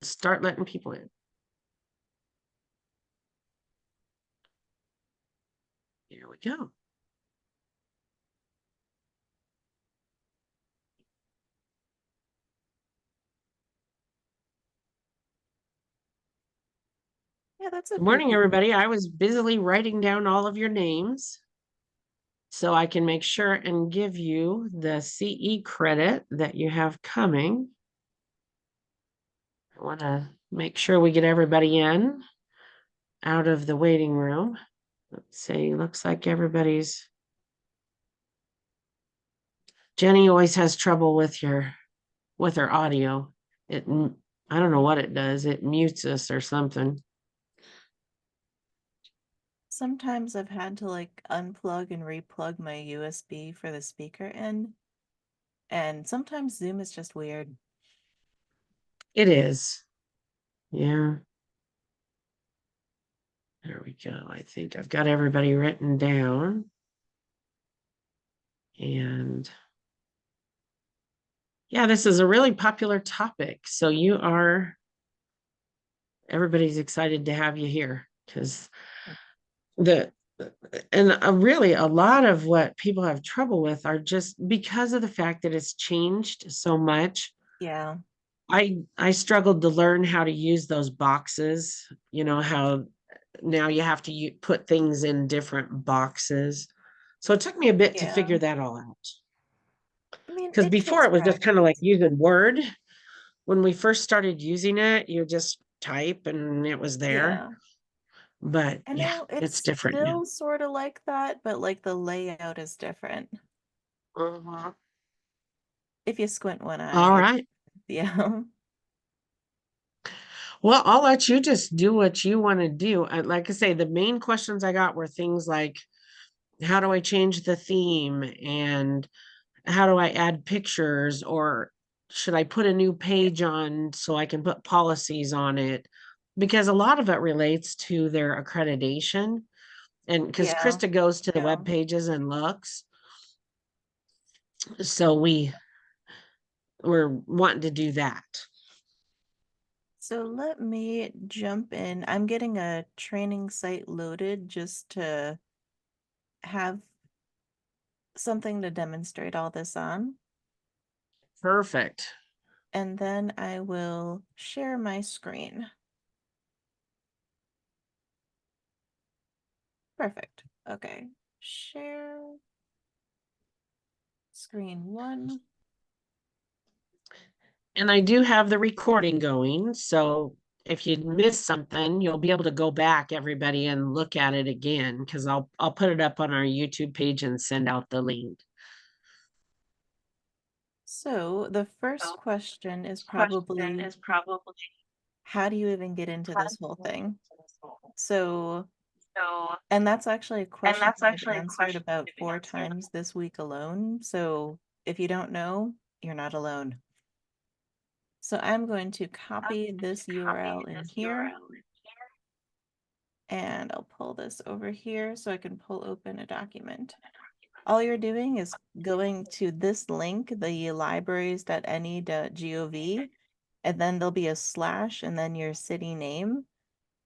start letting people in. Here we go. Yeah, that's a Good few morning, people. everybody. I was busily writing down all of your names so I can make sure and give you the CE credit that you have coming. I want to make sure we get everybody in out of the waiting room. Let's see, looks like everybody's. Jenny always has trouble with her audio. I don't know what it does. It mutes us or something. Sometimes I've had to like unplug and replug my USB for the speaker end, and sometimes Zoom is just weird. It is. Yeah. There we go. I think I've got everybody written down. And yeah, this is a really popular topic. So everybody's excited to have you here because the and really a lot of what people have trouble with are just because of the fact that it's changed so much. Yeah. I struggled to learn how to use those boxes, how now you have to put things in different boxes. So it took me a bit to Yeah. figure that all out. I mean, Because it before takes it was just kind of like practice. using Word. When we first started using it, you just type and it was there. Yeah. But I yeah, know it's it's different now. still sort of like that, but like the layout is different. Mhm. If you squint one All eye, right. yeah. Well, I'll let you just do what you want to do. Like I say, the main questions I got were things like, how do I change the theme? And how do I add pictures? Or should I put a new page on so I can put policies on it? Because a lot of it relates to their accreditation. And because Yeah. Krista goes to the web pages and looks. So we're wanting to do that. So let me jump in. I'm getting a training site loaded just to have something to demonstrate all this on. Perfect. And then I will share my screen. Perfect. Okay. Share screen one. And I do have the recording going. So if you miss something, you'll be able to go back, everybody, and look at it again because I'll put it up on our YouTube page and send out the link. So the first question is probably, how do you even get into this whole thing? So, and that's actually a question I've answered about 4 times this week alone. So if you don't know, you're not alone. So I'm going to copy this URL in here, and I'll pull this over here so I can pull open a document. All you're doing is going to this link, the libraries.ne.gov, and then there'll be a slash and then your city name.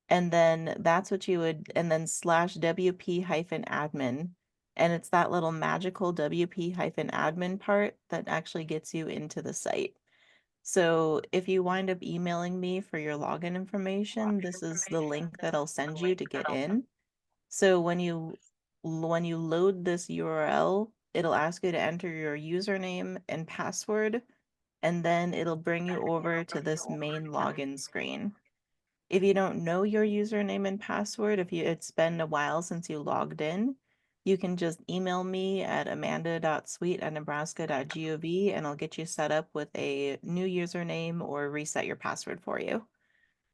And then that's what you would, and then slash WP-admin. And it's that little magical WP-admin part that actually gets you into the site. So if you wind up emailing me for your login information, this is the link that I'll send you to get in. So when you load this URL, it'll ask you to enter your username and password, and then it'll bring you over to this main login screen. If you don't know your username and password, if it's been a while since you logged in, you can just email me at amanda.sweet@nebraska.gov and I'll get you set up with a new username or reset your password for you.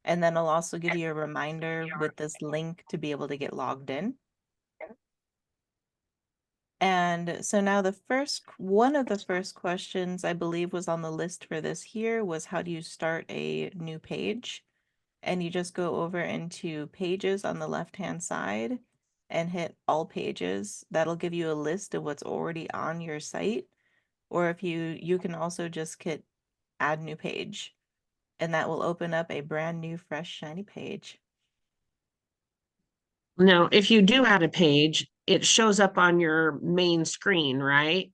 And then I'll also give you a reminder with this link to be able to get logged in. And so now one of the first questions I believe was on the list for this here was, how do you start a new page? And you just go over into pages on the left-hand side and hit all pages. That'll give you a list of what's already on your site. Or if you can also just hit add new page. and that will open up a brand new, fresh, shiny page. Now, if you do add a page, it shows up on your main screen, right?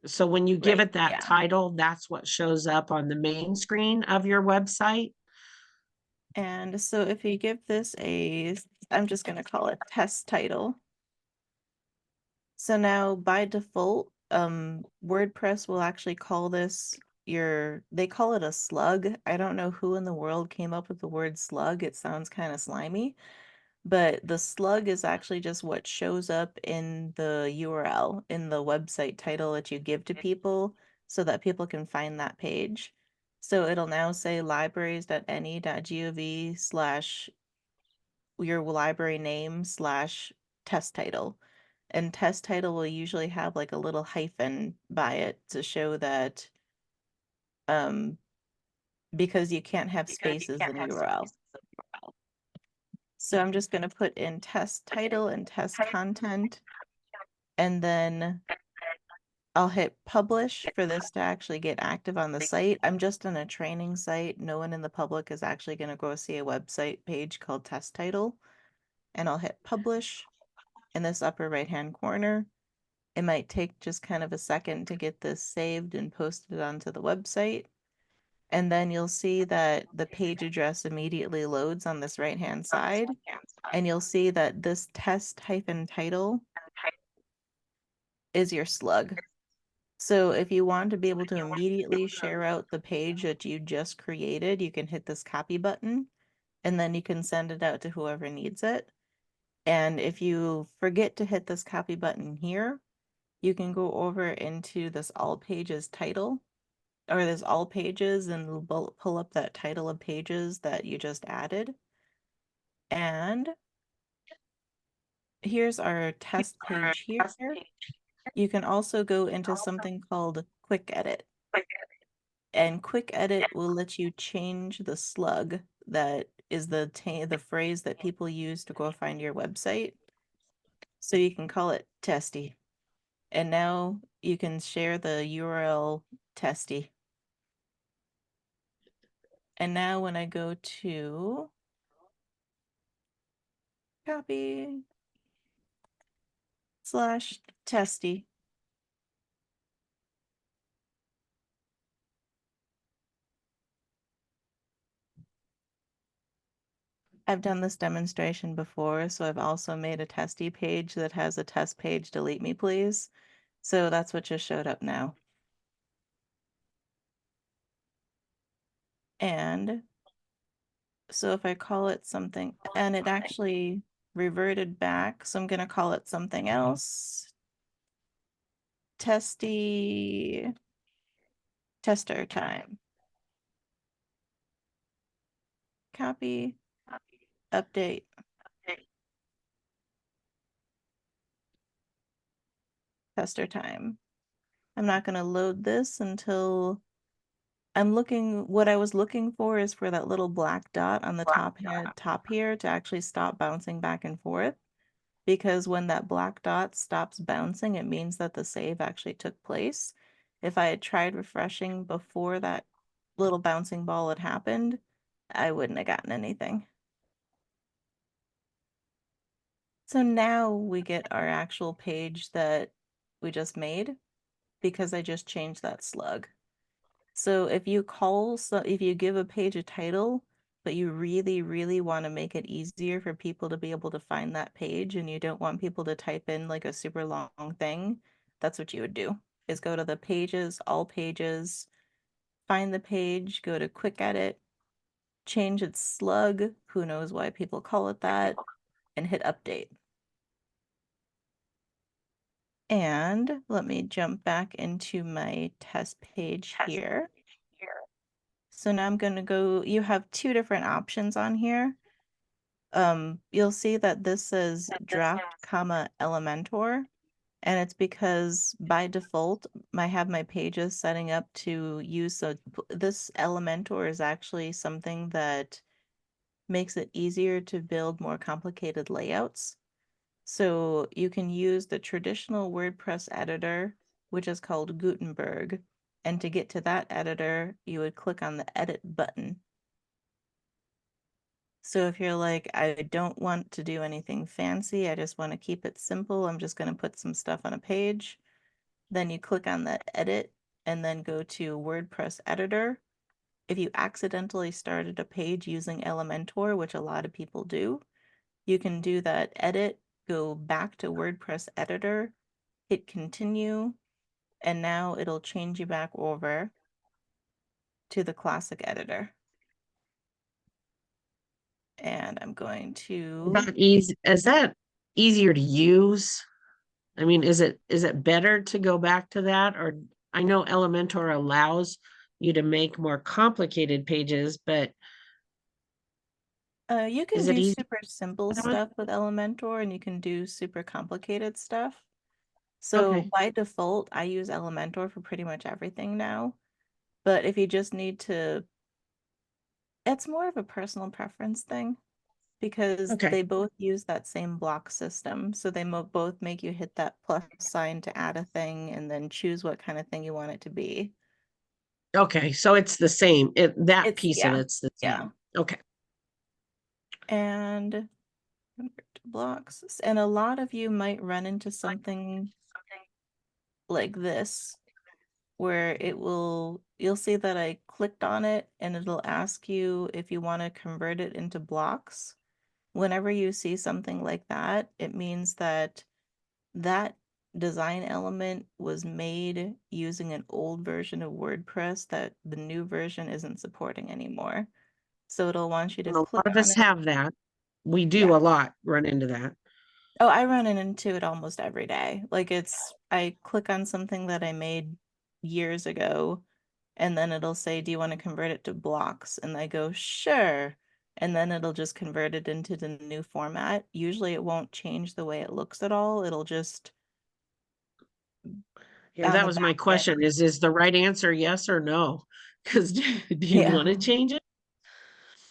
So when you give Right. it that Yeah. title, that's what shows up on the main screen of your website. And so if you give this I'm just going to call it test title. So now by default, WordPress will actually call this they call it a slug. I don't know who in the world came up with the word slug. It sounds kind of slimy, but the slug is actually just what shows up in the URL, in the website title that you give to people so that people can find that page. So it'll now say libraries.ne.gov slash your library name slash test title. And test title will usually have like a little hyphen by it to show that um because you can't have spaces in a URL. So I'm just going to put in test title and test content, and then I'll hit publish for this to actually get active on the site. I'm just on a training site. No one in the public is actually going to go see a website page called test title. And I'll hit publish in this upper right hand corner. It might take just kind of a second to get this saved and posted onto the website. And then you'll see that the page address immediately loads on this right hand side. And you'll see that this test hyphen title is your slug. So if you want to be able to immediately share out the page that you just created, you can hit this copy button and then you can send it out to whoever needs it. And if you forget to hit this copy button here, you can go over into this all pages title or this all pages and pull up that title of pages that you just added. And here's our test page here. You can also go into something called quick edit. And quick edit will let you change the slug that is the phrase that people use to go find your website. So you can call it testy. And now you can share the URL testy. And now when I go to copy slash testy, I've done this demonstration before, so I've also made a testy page that has a test page, delete me please. So that's what just showed up now. And so if I call it something, and it actually reverted back, so I'm going to call it something else. Testy tester time. Copy, update. Tester time. I'm not going to load this until what I was looking for is for that little black dot on the top here to actually stop bouncing back and forth. Because when that black dot stops bouncing, it means that the save actually took place. If I had tried refreshing before that little bouncing ball had happened, I wouldn't have gotten anything. So now we get our actual page that we just made because I just changed that slug. So if you give a page a title, but you really, really want to make it easier for people to be able to find that page and you don't want people to type in like a super long thing, that's what you would do, is go to the pages, all pages, find the page, go to quick edit, change its slug, who knows why people call it that, and hit update. And let me jump back into my test page here. So now I'm going to go, you have two different options on here. You'll see that this says draft, comma, Elementor, and it's because by default, I have my pages setting up to use, so this Elementor is actually something that makes it easier to build more complicated layouts. So you can use the traditional WordPress editor, which is called Gutenberg, And to get to that editor, you would click on the edit button. So if you're like, I don't want to do anything fancy, I just want to keep it simple, I'm just going to put some stuff on a page, then you click on the edit and then go to WordPress editor. If you accidentally started a page using Elementor, which a lot of people do, you can do that edit, go back to WordPress editor, hit continue, and now it'll change you back over to the classic editor. And I'm going to, Is that easier to use? I mean, is it better to go back to that? Or I know Elementor allows you to make more complicated pages, but you can is it do easy super simple that way? stuff with Elementor and you can do super complicated stuff. So Okay. by default, I use Elementor for pretty much everything now. But if you just need to, it's more of a personal preference thing because Okay. they both use that same block system. So they both make you hit that plus sign to add a thing and then choose what kind of thing you want it to be. Okay. So it's the same. That It's, piece of yeah, it's the yeah. same. Okay. And convert to blocks. And a lot of you might run into something like this where you'll see that I clicked on it and it'll ask you if you want to convert it into blocks. Whenever you see something like that, it means that that design element was made using an old version of WordPress that the new version isn't supporting anymore. So it'll want you to And a lot click of on us it. have that. We do Yeah. a lot run into that. Oh, I run into it almost every day. Like I click on something that I made years ago, and then it'll say, "Do you want to convert it to blocks?" And I go, "Sure." And then it'll just convert it into the new format. Usually it won't change the way it looks at all. It'll just Yeah, on that the was my back question. end. Is the right answer yes or no? Because do you want to Yeah. change it?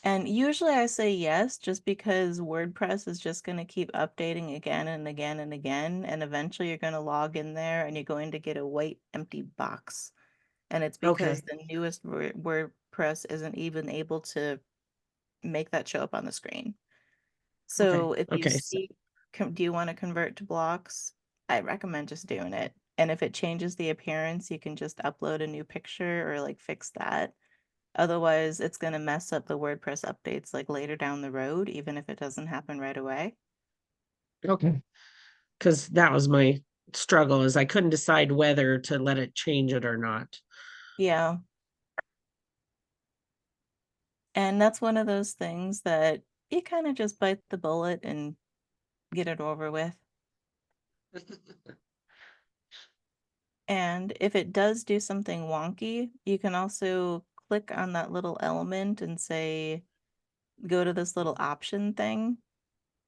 And usually I say yes, just because WordPress is just going to keep updating again and again and again. And eventually you're going to log in there and you're going to get a white empty box. And it's because Okay. the newest WordPress isn't even able to make that show up on the screen. Okay. So if you Okay. So, see, do you want to convert to blocks? I recommend just doing it. And if it changes the appearance, you can just upload a new picture or like fix that. Otherwise, it's going to mess up the WordPress updates like later down the road, even if it doesn't happen right away. okay. Because that was my struggle is I couldn't decide whether to let it change it or not. Yeah. And that's one of those things that you kind of just bite the bullet and get it over with. And if it does do something wonky, you can also click on that little element and say, go to this little option thing,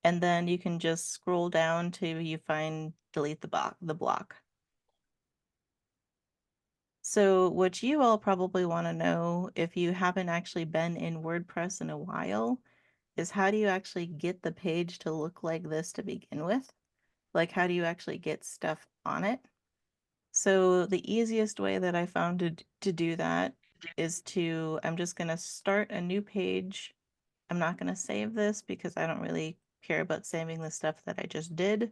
and then you can just scroll down till you find delete the block. So what you all probably want to know if you haven't actually been in WordPress in a while is how do you actually get the page to look like this to begin with? Like how do you actually get stuff on it? So the easiest way that I found to do that is I'm just going to start a new page. I'm not going to save this because I don't really care about saving the stuff that I just did.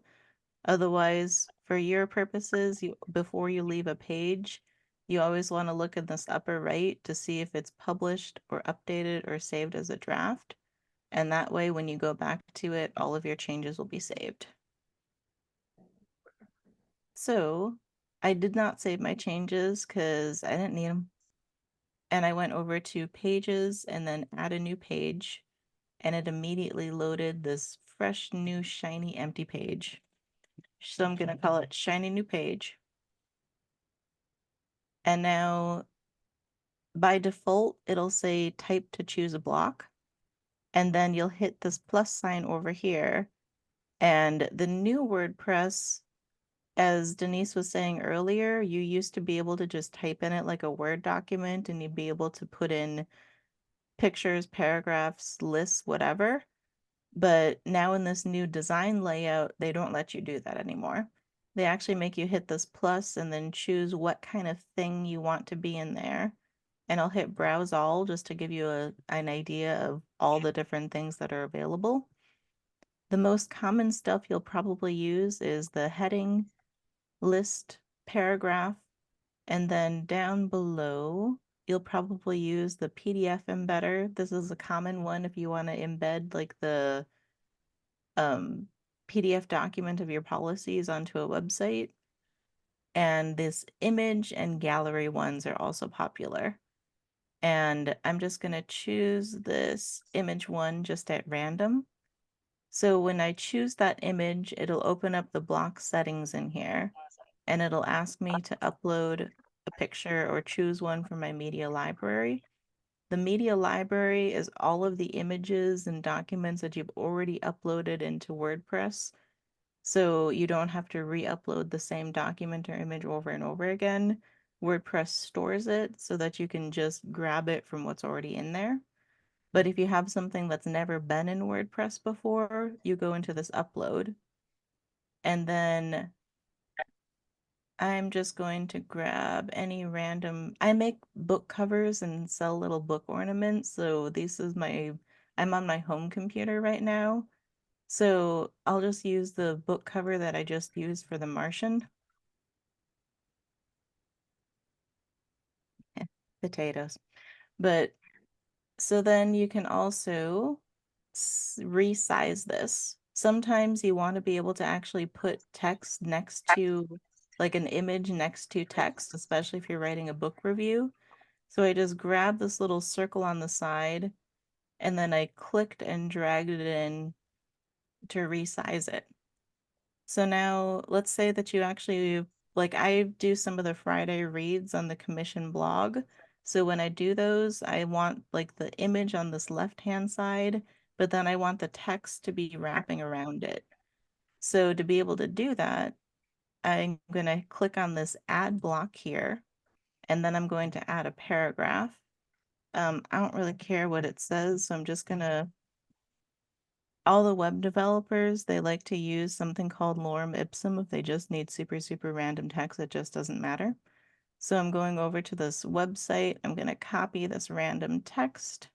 Otherwise, for your purposes, before you leave a page, you always want to look in this upper right to see if it's published or updated or saved as a draft. And that way, when you go back to it, all of your changes will be saved. So I did not save my changes because I didn't need them. And I went over to pages and then add a new page. And it immediately loaded this fresh, new, shiny, empty page. So I'm going to call it Shiny New Page. And now by default, it'll say type to choose a block. And then you'll hit this plus sign over here. And the new WordPress, as Denise was saying earlier, you used to be able to just type in it like a Word document and you'd be able to put in pictures, paragraphs, lists, whatever. But now in this new design layout, they don't let you do that anymore. they actually make you hit this plus and then choose what kind of thing you want to be in there. And I'll hit browse all just to give you an idea of all the different things that are available. The most common stuff you'll probably use is the heading, list, paragraph, and then down below, you'll probably use the PDF embedder. This is a common one if you want to embed like the um, PDF document of your policies onto a website. And this image and gallery ones are also popular. And I'm just going to choose this image one just at random. So when I choose that image, it'll open up the block settings in here and it'll ask me to upload a picture or choose one from my media library. The media library is all of the images and documents that you've already uploaded into WordPress. So you don't have to re-upload the same document or image over and over again. WordPress stores it so that you can just grab it from what's already in there. But if you have something that's never been in WordPress before, you go into this upload. And then I'm just going to grab any random, I make book covers and sell little book ornaments. So I'm on my home computer right now. So I'll just use the book cover that I just used for The Martian. Potatoes. But so then you can also resize this. Sometimes you want to be able to actually put text next to, like an image next to text, especially if you're writing a book review. So I just grabbed this little circle on the side and then I clicked and dragged it in to resize it. So now let's say that you actually, like I do some of the Friday reads on the commission blog. So when I do those, I want like the image on this left-hand side, but then I want the text to be wrapping around it. So to be able to do that, I'm going to click on this add block here, and then I'm going to add a paragraph. I don't really care what it says, so I'm just going to all the web developers, they like to use something called lorem ipsum if they just need super, super random text that just doesn't matter. So I'm going over to this website. I'm going to copy this random text.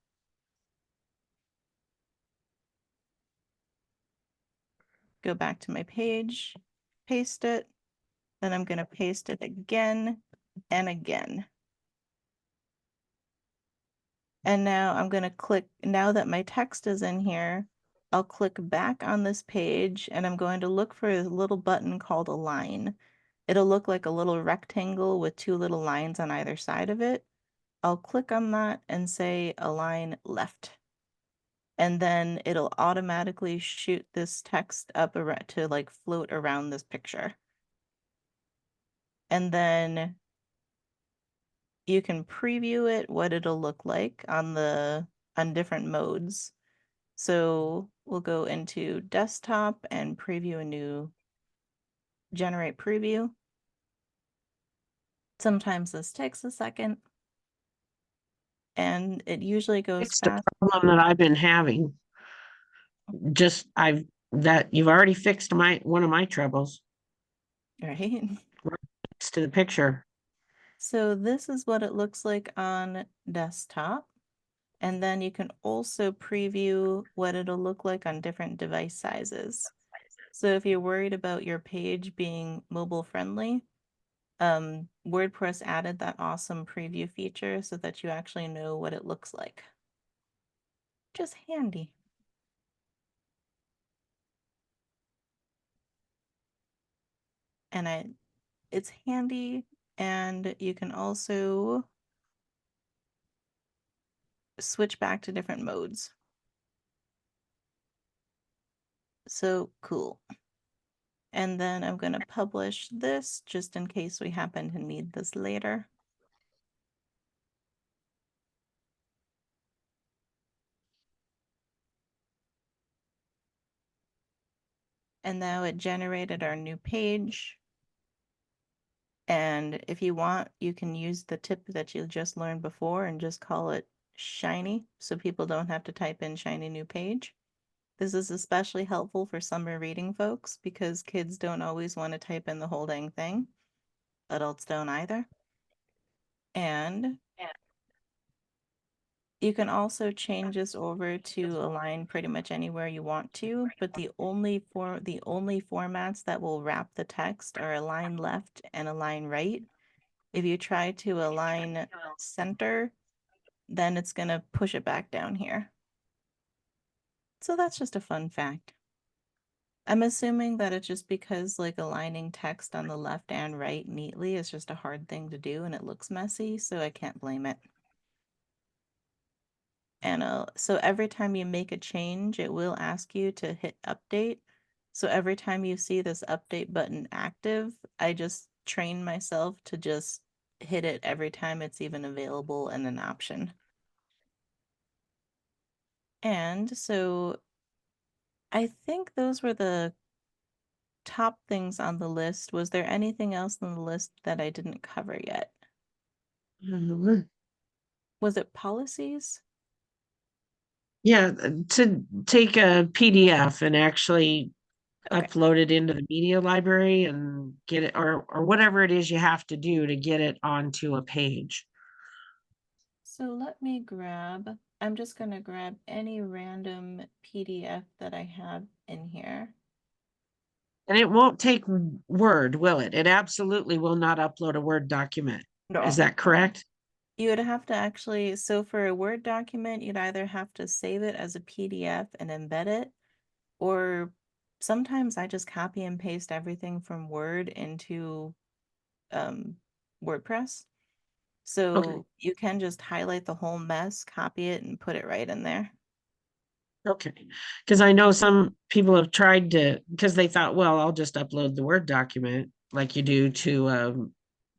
Go back to my page, paste it. Then I'm going to paste it again and again. And now I'm going to click, now that my text is in here, I'll click back on this page and I'm going to look for a little button called Align. It'll look like a little rectangle with two little lines on either side of it. I'll click on that and say Align left. And then it'll automatically shoot this text up to like float around this picture. And then you can preview it, what it'll look like on different modes. So we'll go into desktop and preview a new generate preview. Sometimes this takes a second and it usually goes It's the fast, problem that I've been having. Just that you've already fixed one of my troubles right? right next to the picture. So this is what it looks like on desktop. And then you can also preview what it'll look like on different device sizes. So if you're worried about your page being mobile friendly, WordPress added that awesome preview feature so that you actually know what it looks like. Just handy. And it's handy, and you can also switch back to different modes. So cool. And then I'm going to publish this just in case we happen to need this later. And now it generated our new page. And if you want, you can use the tip that you just learned before and just call it shiny so people don't have to type in shiny new page. This is especially helpful for summer reading folks because kids don't always want to type in the whole dang thing. Adults don't either. And you can also change this over to align pretty much anywhere you want to, but the only formats that will wrap the text are align left and align right. If you try to align center, then it's going to push it back down here. So that's just a fun fact. I'm assuming that it's just because like aligning text on the left and right neatly is just a hard thing to do and it looks messy, so I can't blame it. And so every time you make a change, it will ask you to hit update. So every time you see this update button active, I just train myself to just hit it every time it's even available and an option. And so I think those were the top things on the list. Was there anything else on the list that I didn't cover yet? Was it policies? Yeah, to take a PDF and actually Okay. upload it into the media library and get it, or whatever it is you have to do to get it onto a page. So let me grab, I'm just going to grab any random PDF that I have in here. And it won't take Word, will it? It absolutely will not upload a Word document. Is No. that correct? You would have to actually, so for a Word document, you'd either have to save it as a PDF and embed it, or sometimes I just copy and paste everything from Word into um, WordPress. Okay. So you can just highlight the whole mess, copy it, and put it right in there. Okay. Because I know some people have tried to, because they thought, well, I'll just upload the Word document like you do to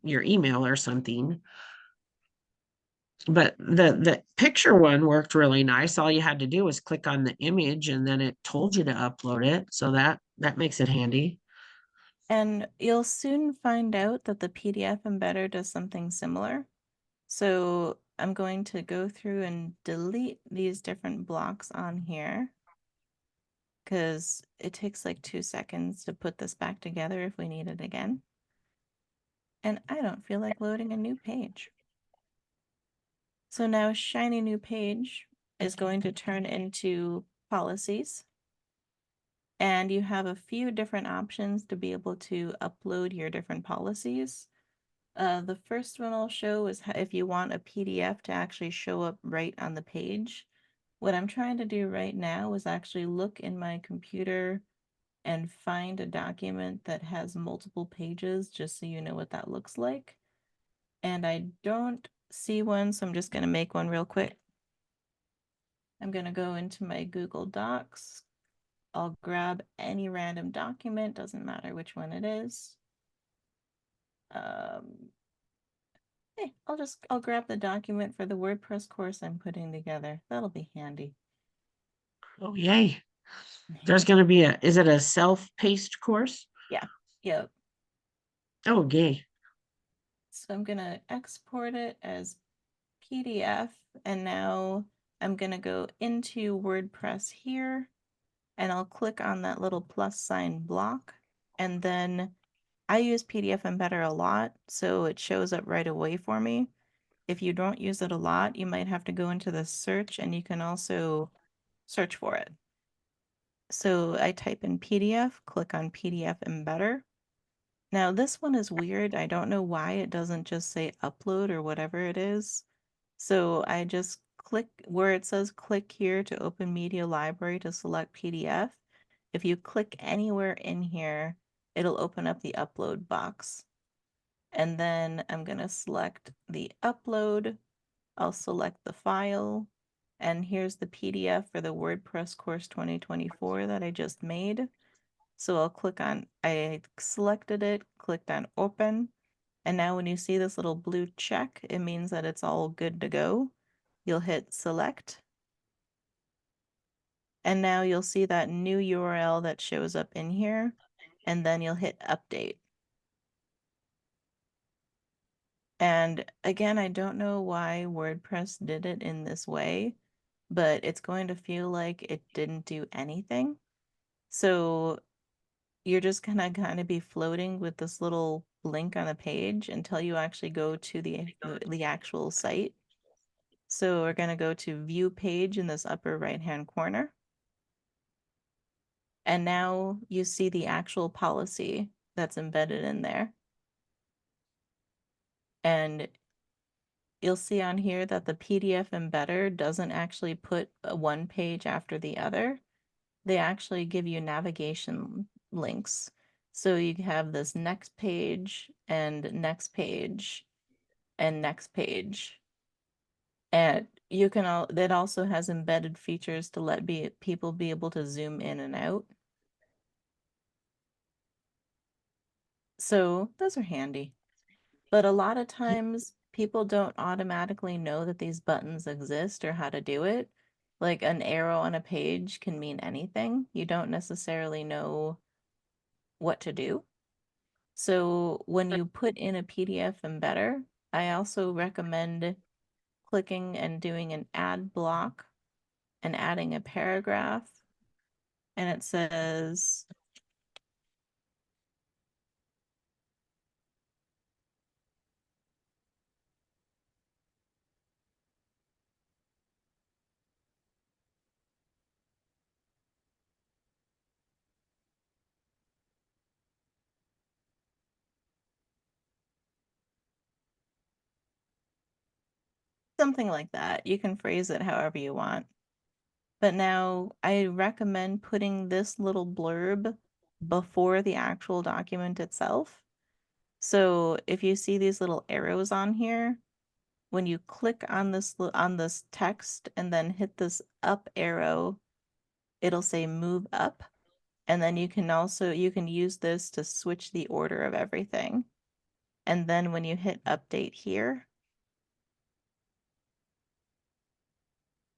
your email or something. But the picture one worked really nice. All you had to do was click on the image and then it told you to upload it. So that makes it handy. And you'll soon find out that the PDF embedder does something similar. So I'm going to go through and delete these different blocks on here because it takes like 2 seconds to put this back together if we need it again. And I don't feel like loading a new page. So now shiny new page is going to turn into policies. And you have a few different options to be able to upload your different policies. The first one I'll show is if you want a PDF to actually show up right on the page. What I'm trying to do right now is actually look in my computer and find a document that has multiple pages, just so you know what that looks like. And I don't see one, so I'm just going to make one real quick. I'm going to go into my Google Docs. I'll grab any random document, doesn't matter which one it is. Hey, I'll grab the document for the WordPress course I'm putting together. That'll be handy. Oh, yay. There's going to be is it a self-paced course? Yeah, yep. Oh, yay. So I'm gonna export it as PDF, and now I'm gonna go into WordPress here, and I'll click on that little plus sign block, and then I use PDF Embedder a lot, so it shows up right away for me. If you don't use it a lot, you might have to go into the search, and you can also search for it. So I type in PDF, click on PDF Embedder. Now this one is weird. I don't know why it doesn't just say upload or whatever it is. So I just click where it says click here to open media library to select PDF. If you click anywhere in here, it'll open up the upload box. And then I'm going to select the upload. I'll select the file. And here's the PDF for the WordPress course 2024 that I just made. So I'll click on, I selected it, clicked on open. And now when you see this little blue check, it means that it's all good to go. You'll hit select. And now you'll see that new URL that shows up in here. And then you'll hit update. And again, I don't know why WordPress did it in this way, but it's going to feel like it didn't do anything. So you're just gonna kind of be floating with this little link on the page until you actually go to the actual site. So we're gonna go to view page in this upper right hand corner. And now you see the actual policy that's embedded in there. And you'll see on here that the PDF embedder doesn't actually put one page after the other. They actually give you navigation links. So you have this next page and next page and next page. And you can all that also has embedded features to let people be able to zoom in and out. So those are handy. But a lot of times people don't automatically know that these buttons exist or how to do it. Like an arrow on a page can mean anything. You don't necessarily know what to do. So when you put in a PDF embedder, I also recommend clicking and doing an add block and adding a paragraph. And it says, something like that. You can phrase it however you want. But now I recommend putting this little blurb before the actual document itself. So if you see these little arrows on here, when you click on this text and then hit this up arrow, it'll say move up. And then you can use this to switch the order of everything. And then when you hit update here,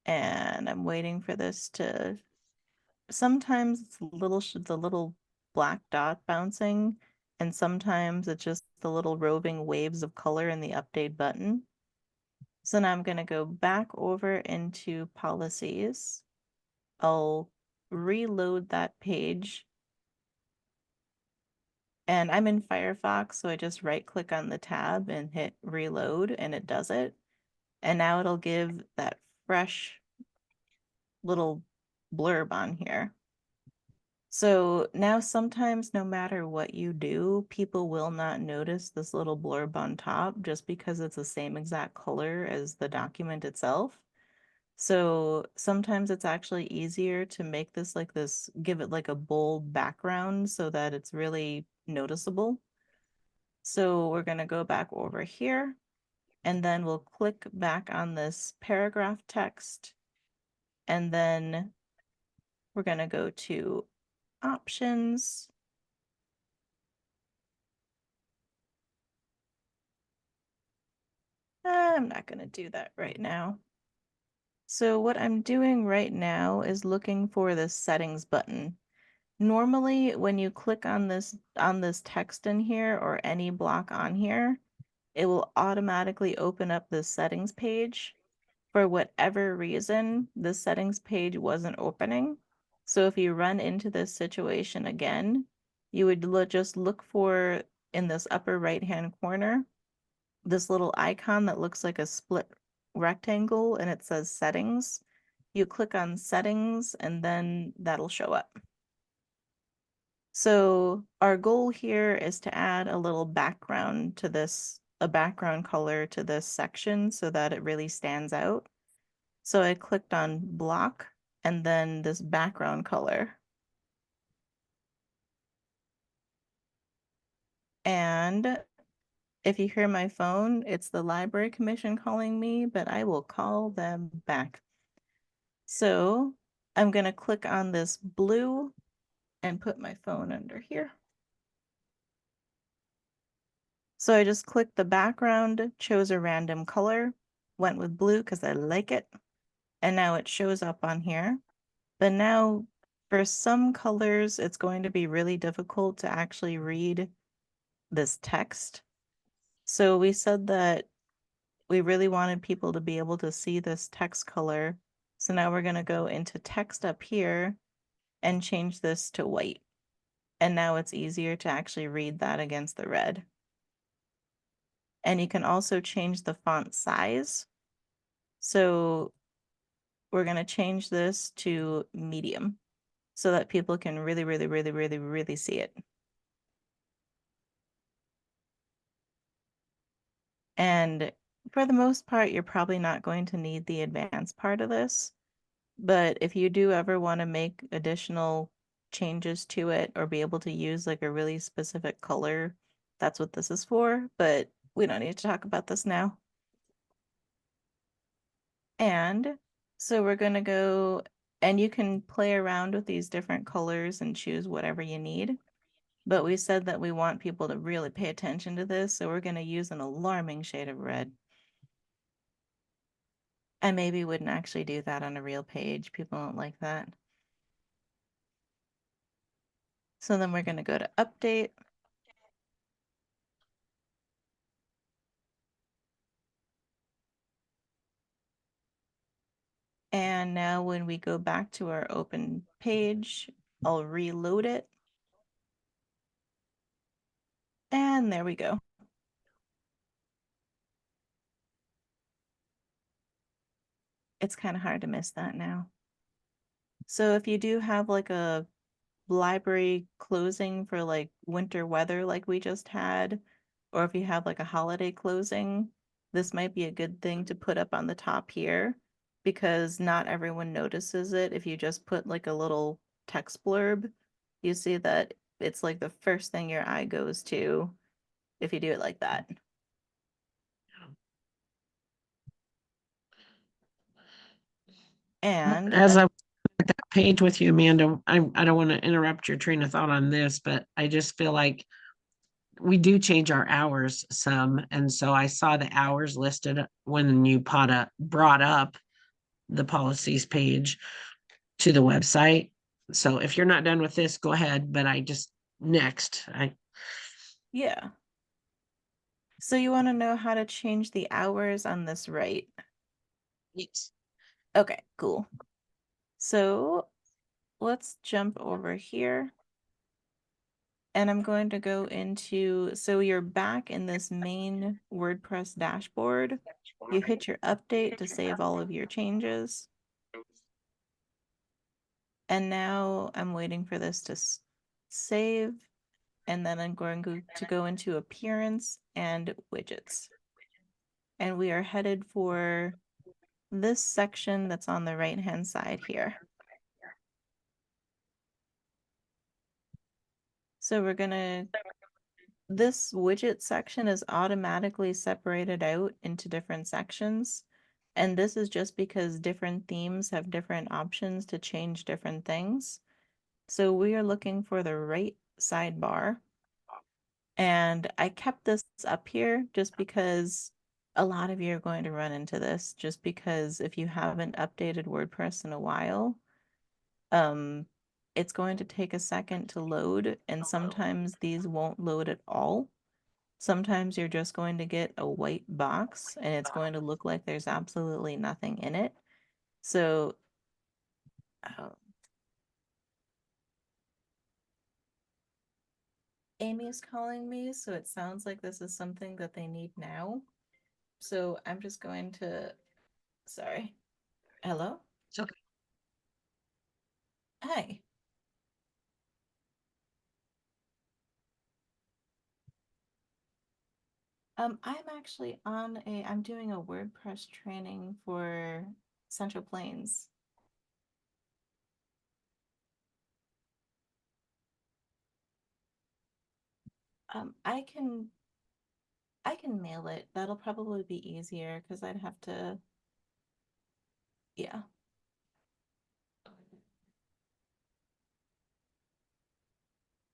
and I'm waiting for this to, sometimes it's the little black dot bouncing, and sometimes it's just the little roving waves of color in the update button. So now I'm going to go back over into policies. I'll reload that page. And I'm in Firefox, so I just right click on the tab and hit reload, and it does it. And now it'll give that fresh little blurb on here. So now sometimes no matter what you do, people will not notice this little blurb on top just because it's the same exact color as the document itself. So sometimes it's actually easier to make this like this, give it like a bold background so that it's really noticeable. So we're going to go back over here and then we'll click back on this paragraph text, and then we're going to go to options. I'm not going to do that right now. So what I'm doing right now is looking for the settings button. Normally, when you click on this text in here or any block on here, it will automatically open up the settings page. For whatever reason, the settings page wasn't opening. So if you run into this situation again, you would just look for in this upper right-hand corner, this little icon that looks like a split rectangle and it says settings. You click on settings and then that'll show up. So our goal here is to add a little background to this, a background color to this section so that it really stands out. So I clicked on block and then this background color. And if you hear my phone, it's the Library Commission calling me, but I will call them back. So I'm going to click on this blue and put my phone under here. So I just clicked the background, chose a random color, went with blue because I like it. And now it shows up on here. But now for some colors, it's going to be really difficult to actually read this text. So we said that we really wanted people to be able to see this text color. So now we're going to go into text up here and change this to white. And now it's easier to actually read that against the red. And you can also change the font size. So we're going to change this to medium so that people can really, really, really, really, really see it. And for the most part, you're probably not going to need the advanced part of this. But if you do ever want to make additional changes to it or be able to use like a really specific color, that's what this is for. But we don't need to talk about this now. And so we're going to go and you can play around with these different colors and choose whatever you need. But we said that we want people to really pay attention to this, so we're going to use an alarming shade of red. I maybe wouldn't actually do that on a real page. People don't like that. So then we're going to go to update. And now when we go back to our open page, I'll reload it. And there we go. It's kind of hard to miss that now. So if you do have like a library closing for like winter weather like we just had, or if you have like a holiday closing, this might be a good thing to put up on the top here because not everyone notices it. If you just put like a little text blurb, you see that it's like the first thing your eye goes to if you do it like that. And As I at that page with you, Amanda, I don't want to interrupt your train of thought on this, but I just feel like we do change our hours some. And so I saw the hours listed when you brought up the policies page to the website. So if you're not done with this, go ahead. But I just next. yeah. So you want to know how to change the hours on this, right? Yes. Okay, cool. So let's jump over here. And I'm going to go into, so you're back in this main WordPress dashboard. You hit your update to save all of your changes. And now I'm waiting for this to save. And then I'm going to go into appearance and widgets. And we are headed for this section that's on the right-hand side here. So we're gonna, this widget section is automatically separated out into different sections. And this is just because different themes have different options to change different things. So we are looking for the right sidebar. And I kept this up here just because a lot of you are going to run into this, just because if you haven't updated WordPress in a while, um, it's going to take a second to load, and sometimes these won't load at all. Sometimes you're just going to get a white box and it's going to look like there's absolutely nothing in it. So, uh, Amy is calling me, so it sounds like this is something that they need now. So I'm just going to, sorry. Hello? It's okay. Hi. I'm actually I'm doing a WordPress training for Central Plains. Um, I can I can mail it. That'll probably be easier because I'd have to, yeah,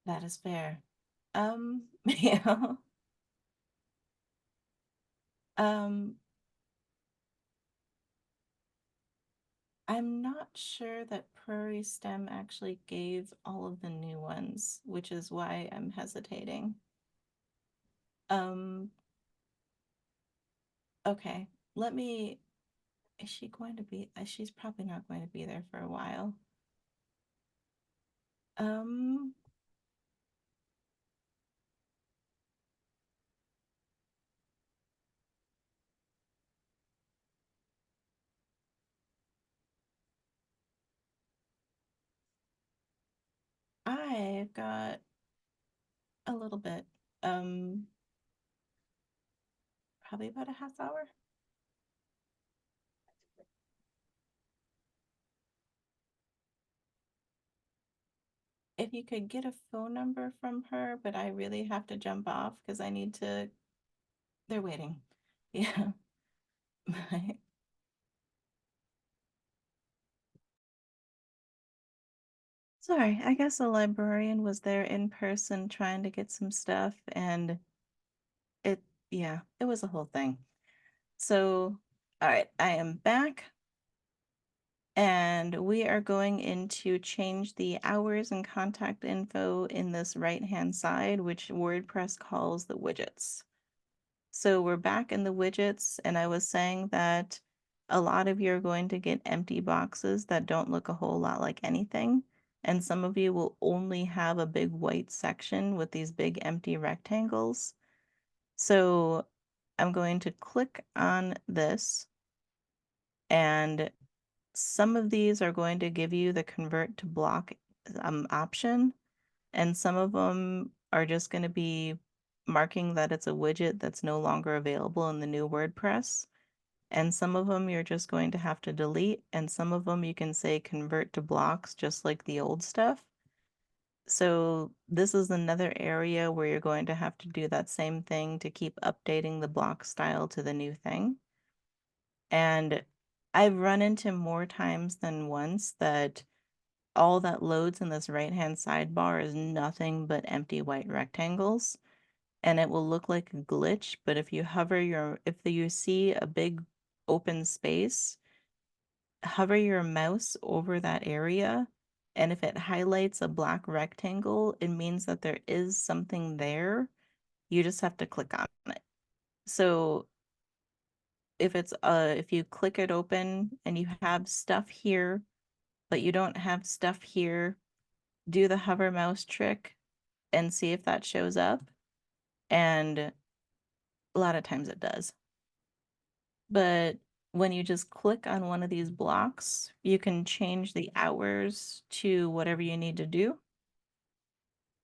that is fair. Yeah. Um, I'm not sure that Prairie Stem actually gave all of the new ones, which is why I'm hesitating. Um, okay. Let me Is she going to be? She's probably not going to be there for a while. Um, I've got a little bit. Um, Probably about a half hour. If you could get a phone number from her, but I really have to jump off because I need to. They're waiting. Yeah. Bye. Sorry, I guess a librarian was there in person trying to get some stuff, and it, yeah, it was a whole thing. So, all right, I am back, and we are going in to change the hours and contact info in this right-hand side, which WordPress calls the widgets. So we're back in the widgets, and I was saying that a lot of you are going to get empty boxes that don't look a whole lot like anything. And some of you will only have a big white section with these big empty rectangles. So I'm going to click on this, and some of these are going to give you the convert to block option, and some of them are just going to be marking that it's a widget that's no longer available in the new WordPress. And some of them you're just going to have to delete, and some of them you can say convert to blocks, just like the old stuff. So this is another area where you're going to have to do that same thing to keep updating the block style to the new thing. And I've run into more times than once that all that loads in this right-hand sidebar is nothing but empty white rectangles, and it will look like a glitch. But if you if you see a big open space, hover your mouse over that area, and if it highlights a black rectangle, it means that there is something there. You just have to click on it. So if you click it open and you have stuff here, but you don't have stuff here, do the hover mouse trick and see if that shows up. And a lot of times it does. But when you just click on one of these blocks, you can change the hours to whatever you need to do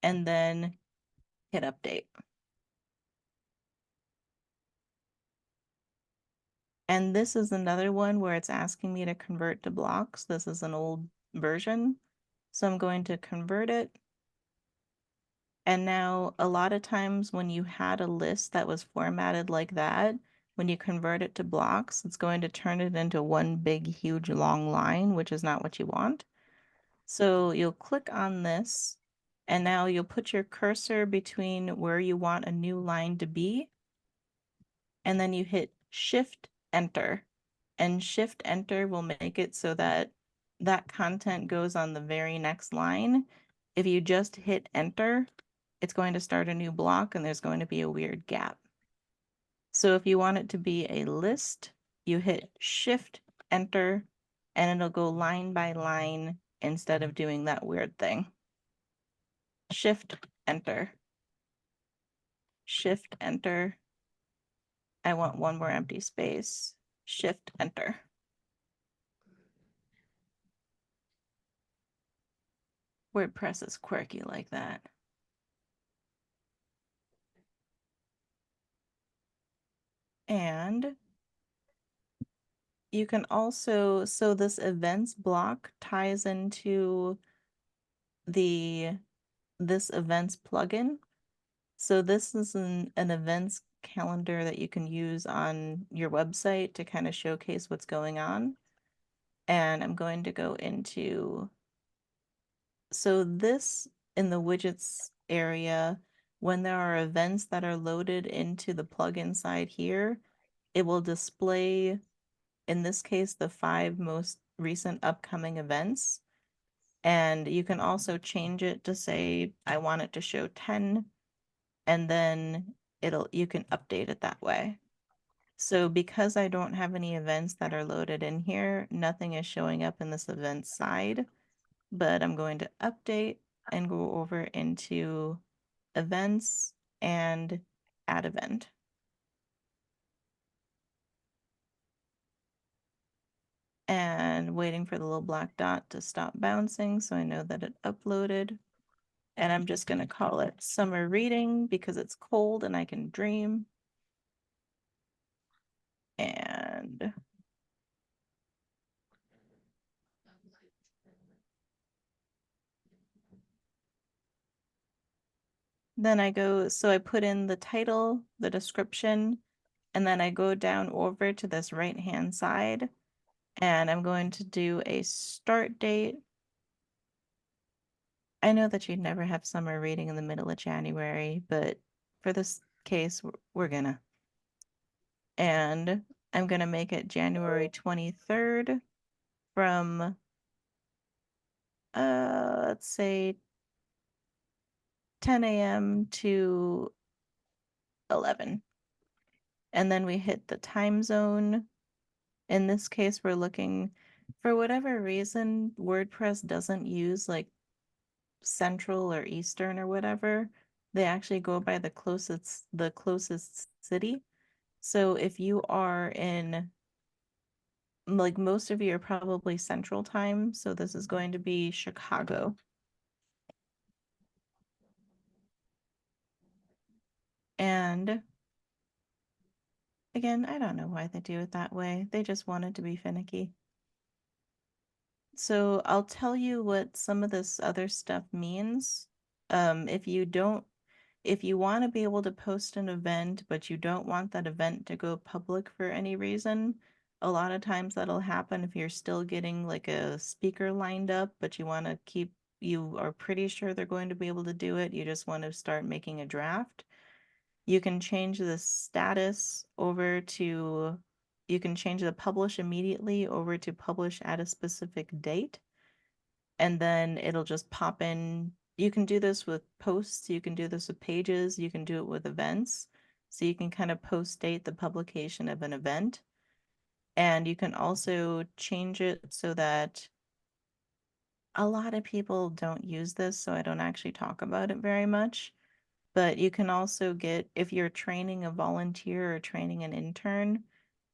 and then hit update. And this is another one where it's asking me to convert to blocks. This is an old version. So I'm going to convert it. And now a lot of times when you had a list that was formatted like that, when you convert it to blocks, it's going to turn it into one big, huge, long line, which is not what you want. So you'll click on this, and now you'll put your cursor between where you want a new line to be, and then you hit Shift Enter. And Shift Enter will make it so that that content goes on the very next line. If you just hit Enter, it's going to start a new block and there's going to be a weird gap. So if you want it to be a list, you hit Shift Enter, and it'll go line by line instead of doing that weird thing. Shift Enter. Shift Enter. I want one more empty space. Shift Enter. WordPress is quirky like that. And you can also, so this events block ties into this events plugin. So this is an events calendar that you can use on your website to kind of showcase what's going on. And I'm going to go into, so this in the widgets area, when there are events that are loaded into the plugin side here, it will display, in this case, the 5 most recent upcoming events. And you can also change it to say, I want it to show 10, and then you can update it that way. So because I don't have any events that are loaded in here, nothing is showing up in this event side, but I'm going to update and go over into events and add event. And waiting for the little black dot to stop bouncing so I know that it uploaded. And I'm just going to call it summer reading because it's cold and I can dream. And then so I put in the title, the description, and then I go down over to this right-hand side and I'm going to do a start date. I know that you'd never have summer reading in the middle of January, but for this case, we're gonna. And I'm gonna make it January 23rd from let's say 10 a.m. to 11. And then we hit the time zone. In this case, we're looking, for whatever reason, WordPress doesn't use like Central or Eastern or whatever. They actually go by the closest city. So if you are in, like, most of you are probably Central Time, so this is going to be Chicago. And again, I don't know why they do it that way. They just want it to be finicky. So I'll tell you what some of this other stuff means. If you don't, if you want to be able to post an event, but you don't want that event to go public for any reason, a lot of times that'll happen if you're still getting like a speaker lined up, but you are pretty sure they're going to be able to do it. You just want to start making a draft. You can change the status over to, you can change the publish immediately over to publish at a specific date. And then it'll just pop in. You can do this with posts, you can do this with pages, you can do it with events. So you can kind of post date the publication of an event. And you can also change it so that a lot of people don't use this, so I don't actually talk about it very much. But you can also get, if you're training a volunteer or training an intern,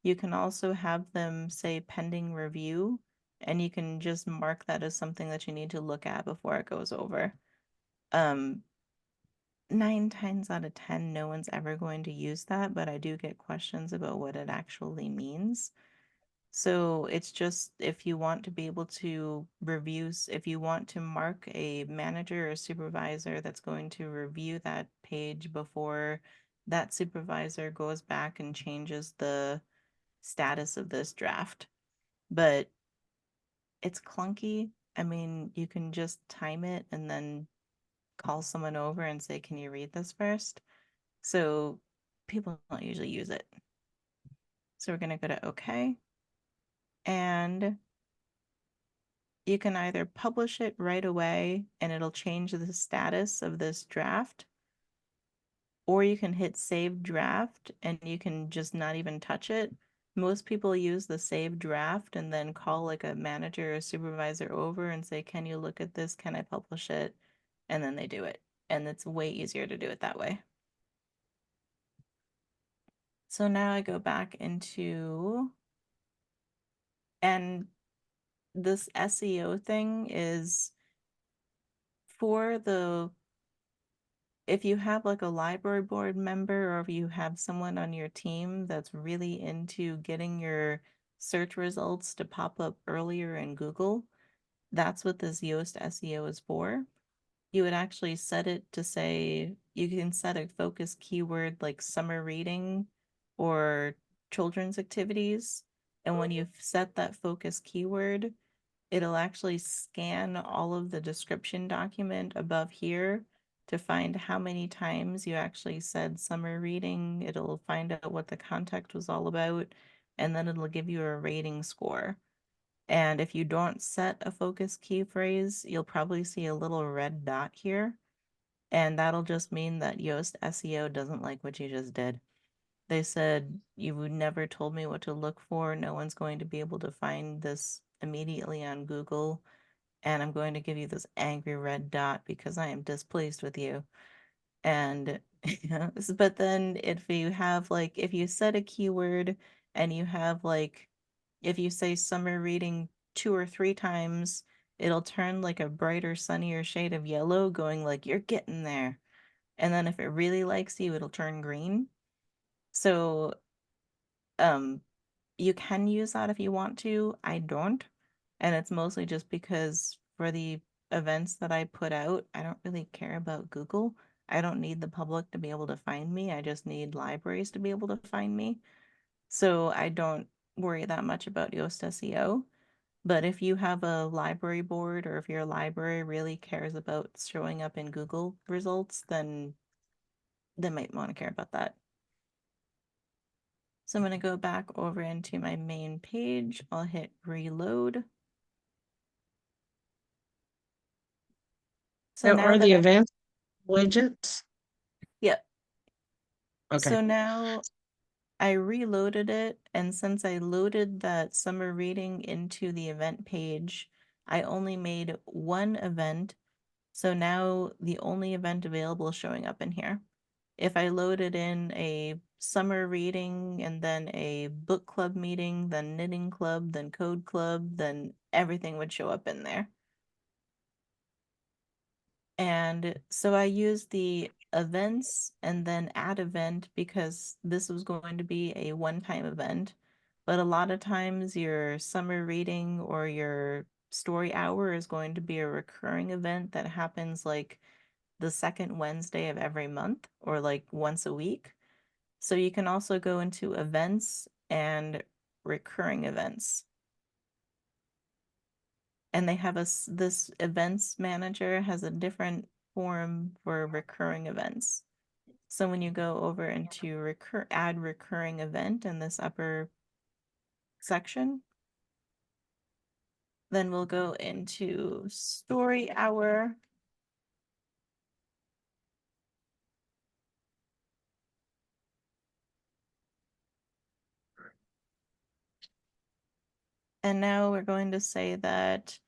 you can also have them say pending review, and you can just mark that as something that you need to look at before it goes over. Um, 9 times out of 10, no one's ever going to use that, but I do get questions about what it actually means. So it's just if you want to be able to review, if you want to mark a manager or supervisor that's going to review that page before that supervisor goes back and changes the status of this draft. But it's clunky. I mean, you can just time it and then call someone over and say, can you read this first? So people don't usually use it. So we're going to go to OK. And you can either publish it right away and it'll change the status of this draft, or you can hit save draft and you can just not even touch it. Most people use the save draft and then call like a manager or supervisor over and say, can you look at this? Can I publish it? And then they do it. And it's way easier to do it that way. So now I go back into, and this SEO thing is for the, if you have like a library board member or if you have someone on your team that's really into getting your search results to pop up earlier in Google, that's what this Yoast SEO is for. You would actually set it to say, you can set a focus keyword like summer reading or children's activities. And when you've set that focus keyword, it'll actually scan all of the description document above here to find how many times you actually said summer reading. It'll find out what the context was all about, and then it'll give you a rating score. And if you don't set a focus key phrase, you'll probably see a little red dot here. And that'll just mean that Yoast SEO doesn't like what you just did. They said, you would never told me what to look for. No one's going to be able to find this immediately on Google. And I'm going to give you this angry red dot because I am displeased with you. And but then if you have like if you set a keyword and you have like if you say summer reading 2 or 3 times, it'll turn like a brighter, sunnier shade of yellow, going like you're getting there. And then if it really likes you, it'll turn green. So um you can use that if you want to. I don't. And it's mostly just because for the events that I put out, I don't really care about Google. I don't need the public to be able to find me. I just need libraries to be able to find me. So I don't worry that much about Yoast SEO. But if you have a library board or if your library really cares about showing up in Google results, then they might want to care about that. So I'm going to go back over into my main page. I'll hit reload. So Now, now are that the I, advanced widgets? yep. Okay. So now I reloaded it, and since I loaded that summer reading into the event page, I only made one event. So now the only event available is showing up in here. If I loaded in a summer reading and then a book club meeting, then knitting club, then code club, then everything would show up in there. And so I used the events and then add event because this was going to be a one-time event. But a lot of times your summer reading or your story hour is going to be a recurring event that happens like the second Wednesday of every month or like once a week. So you can also go into events and recurring events. And they have this events manager has a different form for recurring events. So when you go over into add recurring event in this upper section, then we'll go into story hour. And now we're going to say that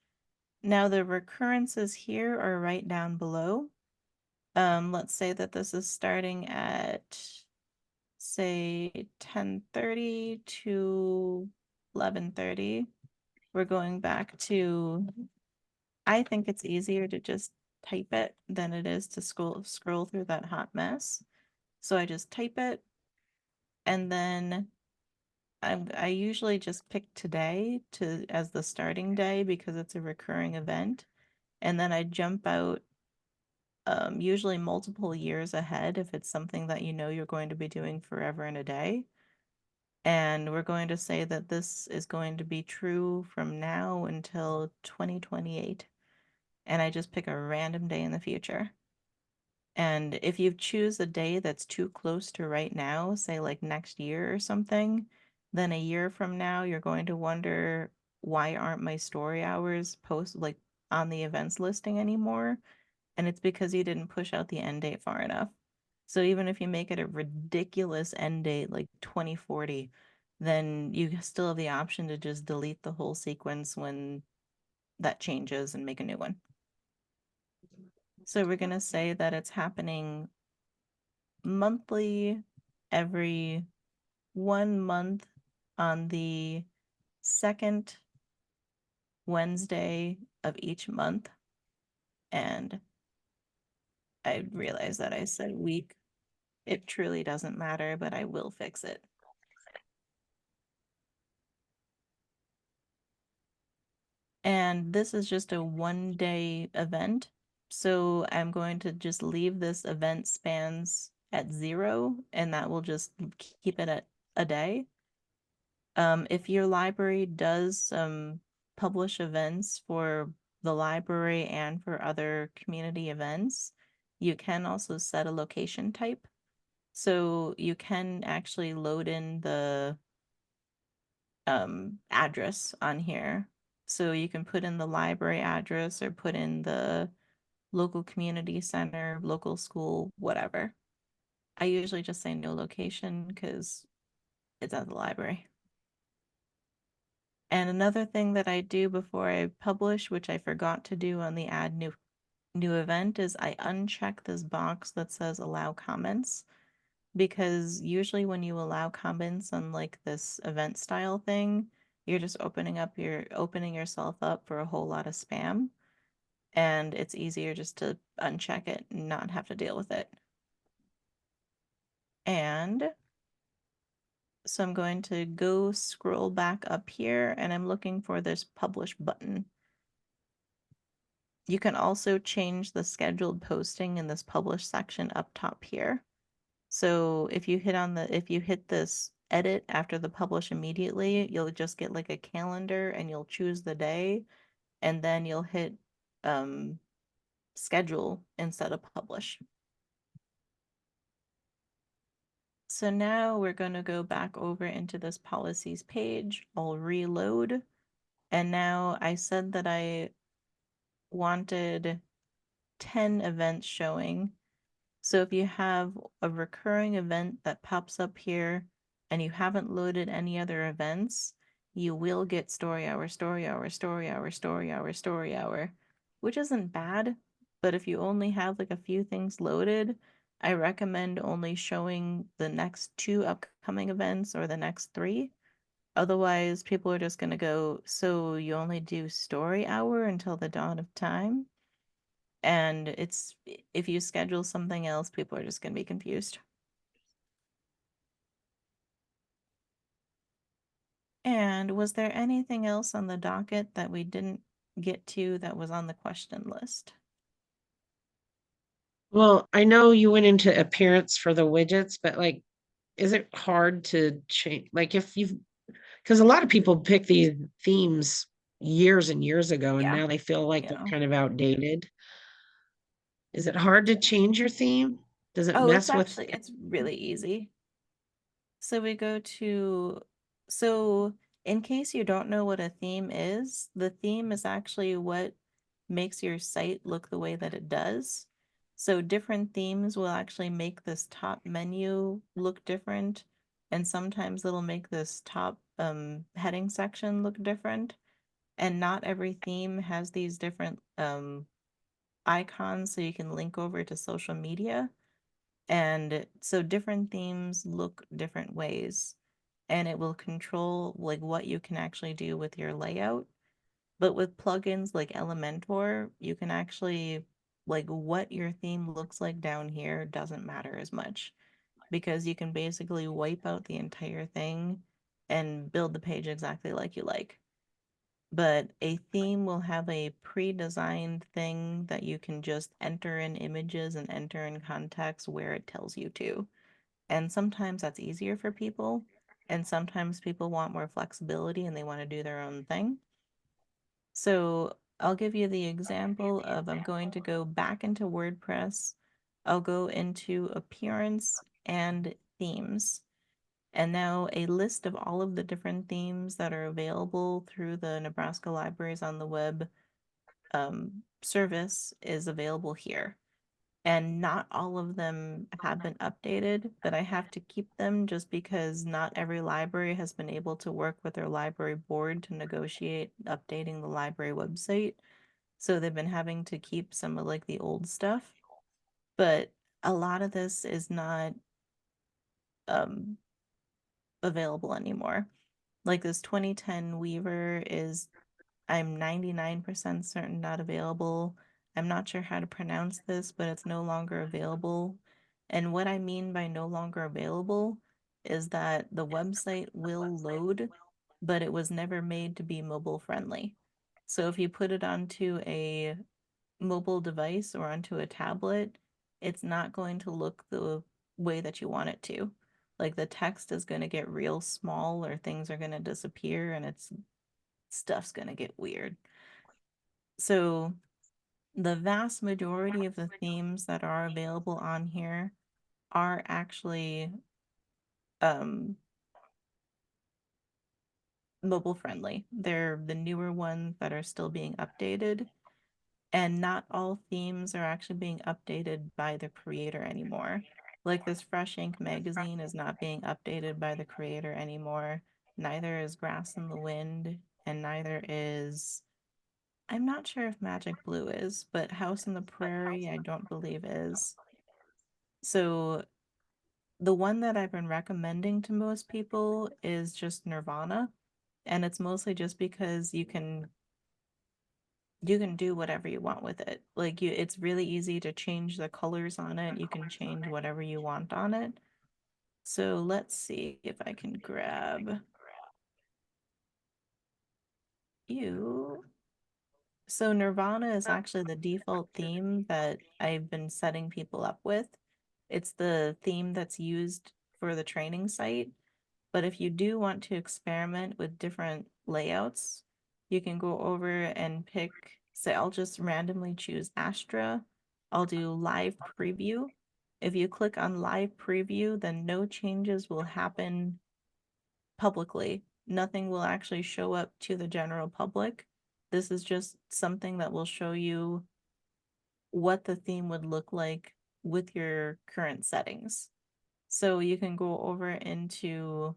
now the recurrences here are right down below. Let's say that this is starting at say 10:30 to 11:30. We're going back to, I think it's easier to just type it than it is to scroll through that hot mess. So I just type it and then I usually just pick today to as the starting day because it's a recurring event. And then I jump out usually multiple years ahead if it's something that you know you're going to be doing forever and a day. And we're going to say that this is going to be true from now until 2028. And I just pick a random day in the future. And if you choose a day that's too close to right now, say like next year or something, then a year from now, you're going to wonder why aren't my story hours post like on the events listing anymore? And it's because you didn't push out the end date far enough. So even if you make it a ridiculous end date like 2040, then you still have the option to just delete the whole sequence when that changes and make a new one. So we're going to say that it's happening monthly every 1 month on the second Wednesday of each month. And I realize that I said week. It truly doesn't matter, but I will fix it. And this is just a 1 day event. So I'm going to just leave this event spans at 0, and that will just keep it at a day. If your library does publish events for the library and for other community events, you can also set a location type. So you can actually load in the address on here. So you can put in the library address or put in the local community center, local school, whatever. I usually just say no location because it's at the library. And another thing that I do before I publish, which I forgot to do on the add new event, is I uncheck this box that says allow comments, because usually when you allow comments on like this event style thing, you're just opening yourself up for a whole lot of spam, and it's easier just to uncheck it and not have to deal with it. And so I'm going to go scroll back up here and I'm looking for this publish button. You can also change the scheduled posting in this publish section up top here. So if you hit this edit after the publish immediately, you'll just get like a calendar and you'll choose the day and then you'll hit um, schedule instead of publish. So now we're going to go back over into this policies page. I'll reload. And now I said that I wanted 10 events showing. So if you have a recurring event that pops up here and you haven't loaded any other events, you will get story hour, story hour, story hour, story hour, story hour, which isn't bad. But if you only have like a few things loaded, I recommend only showing the next two upcoming events or the next three. Otherwise, people are just going to go, so you only do story hour until the dawn of time? And if you schedule something else, people are just going to be confused. And was there anything else on the docket that we didn't get to that was on the question list? Well, I know you went into appearance for the widgets, but like, is it hard to change? Like if you've, because a lot of people pick these themes years and years ago and Yeah, now they feel like they're yeah. kind of outdated. Is it hard to change your theme? Does it Oh, mess with? it's really easy. So we go to, so in case you don't know what a theme is, the theme is actually what makes your site look the way that it does. So different themes will actually make this top menu look different, and sometimes it'll make this top heading section look different. And not every theme has these different icons so you can link over to social media. And so different themes look different ways, and it will control like what you can actually do with your layout. But with plugins like Elementor, you can actually like what your theme looks like down here doesn't matter as much, because you can basically wipe out the entire thing and build the page exactly like you like. But a theme will have a pre-designed thing that you can just enter in images and enter in context where it tells you to. And sometimes that's easier for people, and sometimes people want more flexibility and they want to do their own thing. So I'll give you the example of I'm going to go back into WordPress. I'll go into appearance and themes. And now a list of all of the different themes that are available through the Nebraska Libraries on the Web service is available here. And not all of them have been updated, but I have to keep them just because not every library has been able to work with their library board to negotiate updating the library website. So they've been having to keep some of like the old stuff. But a lot of this is not um, available anymore. Like this 2010 Weaver is, I'm 99% certain, not available. I'm not sure how to pronounce this, but it's no longer available. And what I mean by no longer available is that the website will load, but it was never made to be mobile friendly. So if you put it onto a mobile device or onto a tablet, it's not going to look the way that you want it to. Like the text is going to get real small or things are going to disappear and it's stuff's going to get weird. So the vast majority of the themes that are available on here are actually um, mobile friendly. They're the newer ones that are still being updated, and not all themes are actually being updated by the creator anymore. Like this Fresh Ink magazine is not being updated by the creator anymore. Neither is Grass in the Wind, and neither is, I'm not sure if Magic Blue is, but House in the Prairie, I don't believe is. So the one that I've been recommending to most people is just Nirvana, and it's mostly just because you can do whatever you want with it. Like it's really easy to change the colors on it. You can change whatever you want on it. So let's see if I can grab you. So Nirvana is actually the default theme that I've been setting people up with. It's the theme that's used for the training site. But if you do want to experiment with different layouts, you can go over and pick, say, I'll just randomly choose Astra. I'll do live preview. If you click on live preview, then no changes will happen publicly. Nothing will actually show up to the general public. This is just something that will show you what the theme would look like with your current settings. So you can go over into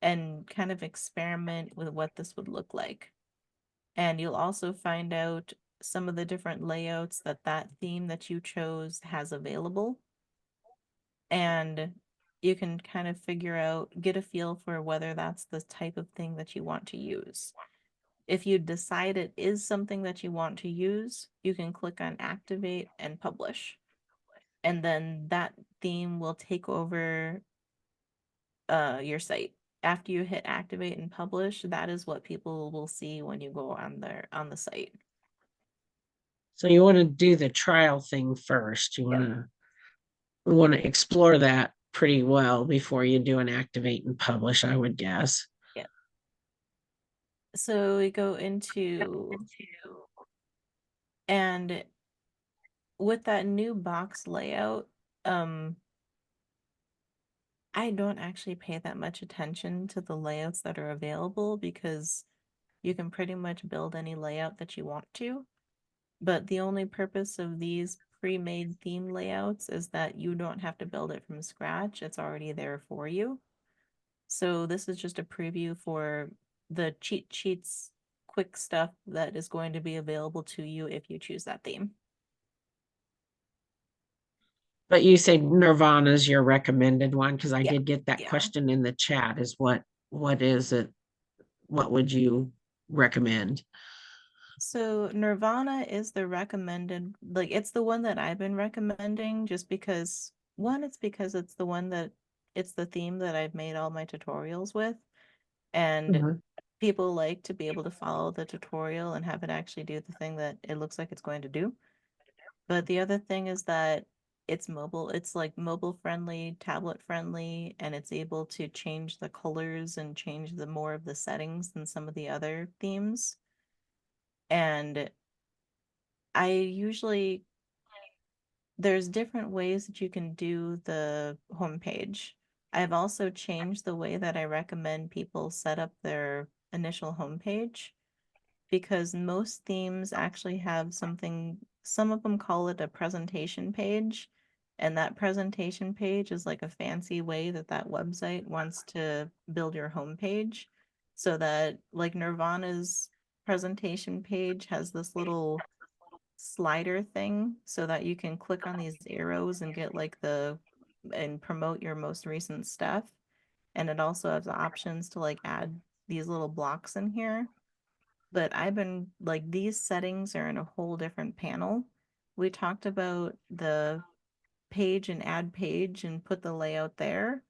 and kind of experiment with what this would look like. And you'll also find out some of the different layouts that that theme that you chose has available. And you can kind of figure out, get a feel for whether that's the type of thing that you want to use. If you decide it is something that you want to use, you can click on activate and publish. And then that theme will take over your site. After you hit activate and publish, that is what people will see when you go on the site. So you want to do the trial thing first. You Yep. want to explore that pretty well before you do an activate and publish, I would guess. Yep. So we go into, and with that new box layout, um, I don't actually pay that much attention to the layouts that are available because you can pretty much build any layout that you want to. But the only purpose of these pre-made theme layouts is that you don't have to build it from scratch. It's already there for you. So this is just a preview for the cheat sheets, quick stuff that is going to be available to you if you choose that theme. But you say Nirvana's your recommended one because I Yeah. did get that Yeah. question in the chat is what is it? What would you recommend? So Nirvana is the recommended, like it's the one that I've been recommending just because one, it's because it's the one that it's the theme that I've made all my tutorials with. And Mhm. people like to be able to follow the tutorial and have it actually do the thing that it looks like it's going to do. But the other thing is that it's mobile. It's like mobile friendly, tablet friendly, and it's able to change the colors and change the more of the settings than some of the other themes. And I usually there's different ways that you can do the homepage. I've also changed the way that I recommend people set up their initial homepage because most themes actually have something, some of them call it a presentation page. And that presentation page is like a fancy way that that website wants to build your homepage. So that, like Nirvana's presentation page has this little slider thing so that you can click on these arrows and get like the and promote your most recent stuff. And it also has options to like add these little blocks in here. But I've been like these settings are in a whole different panel. We talked about the page and add page and put the layout there,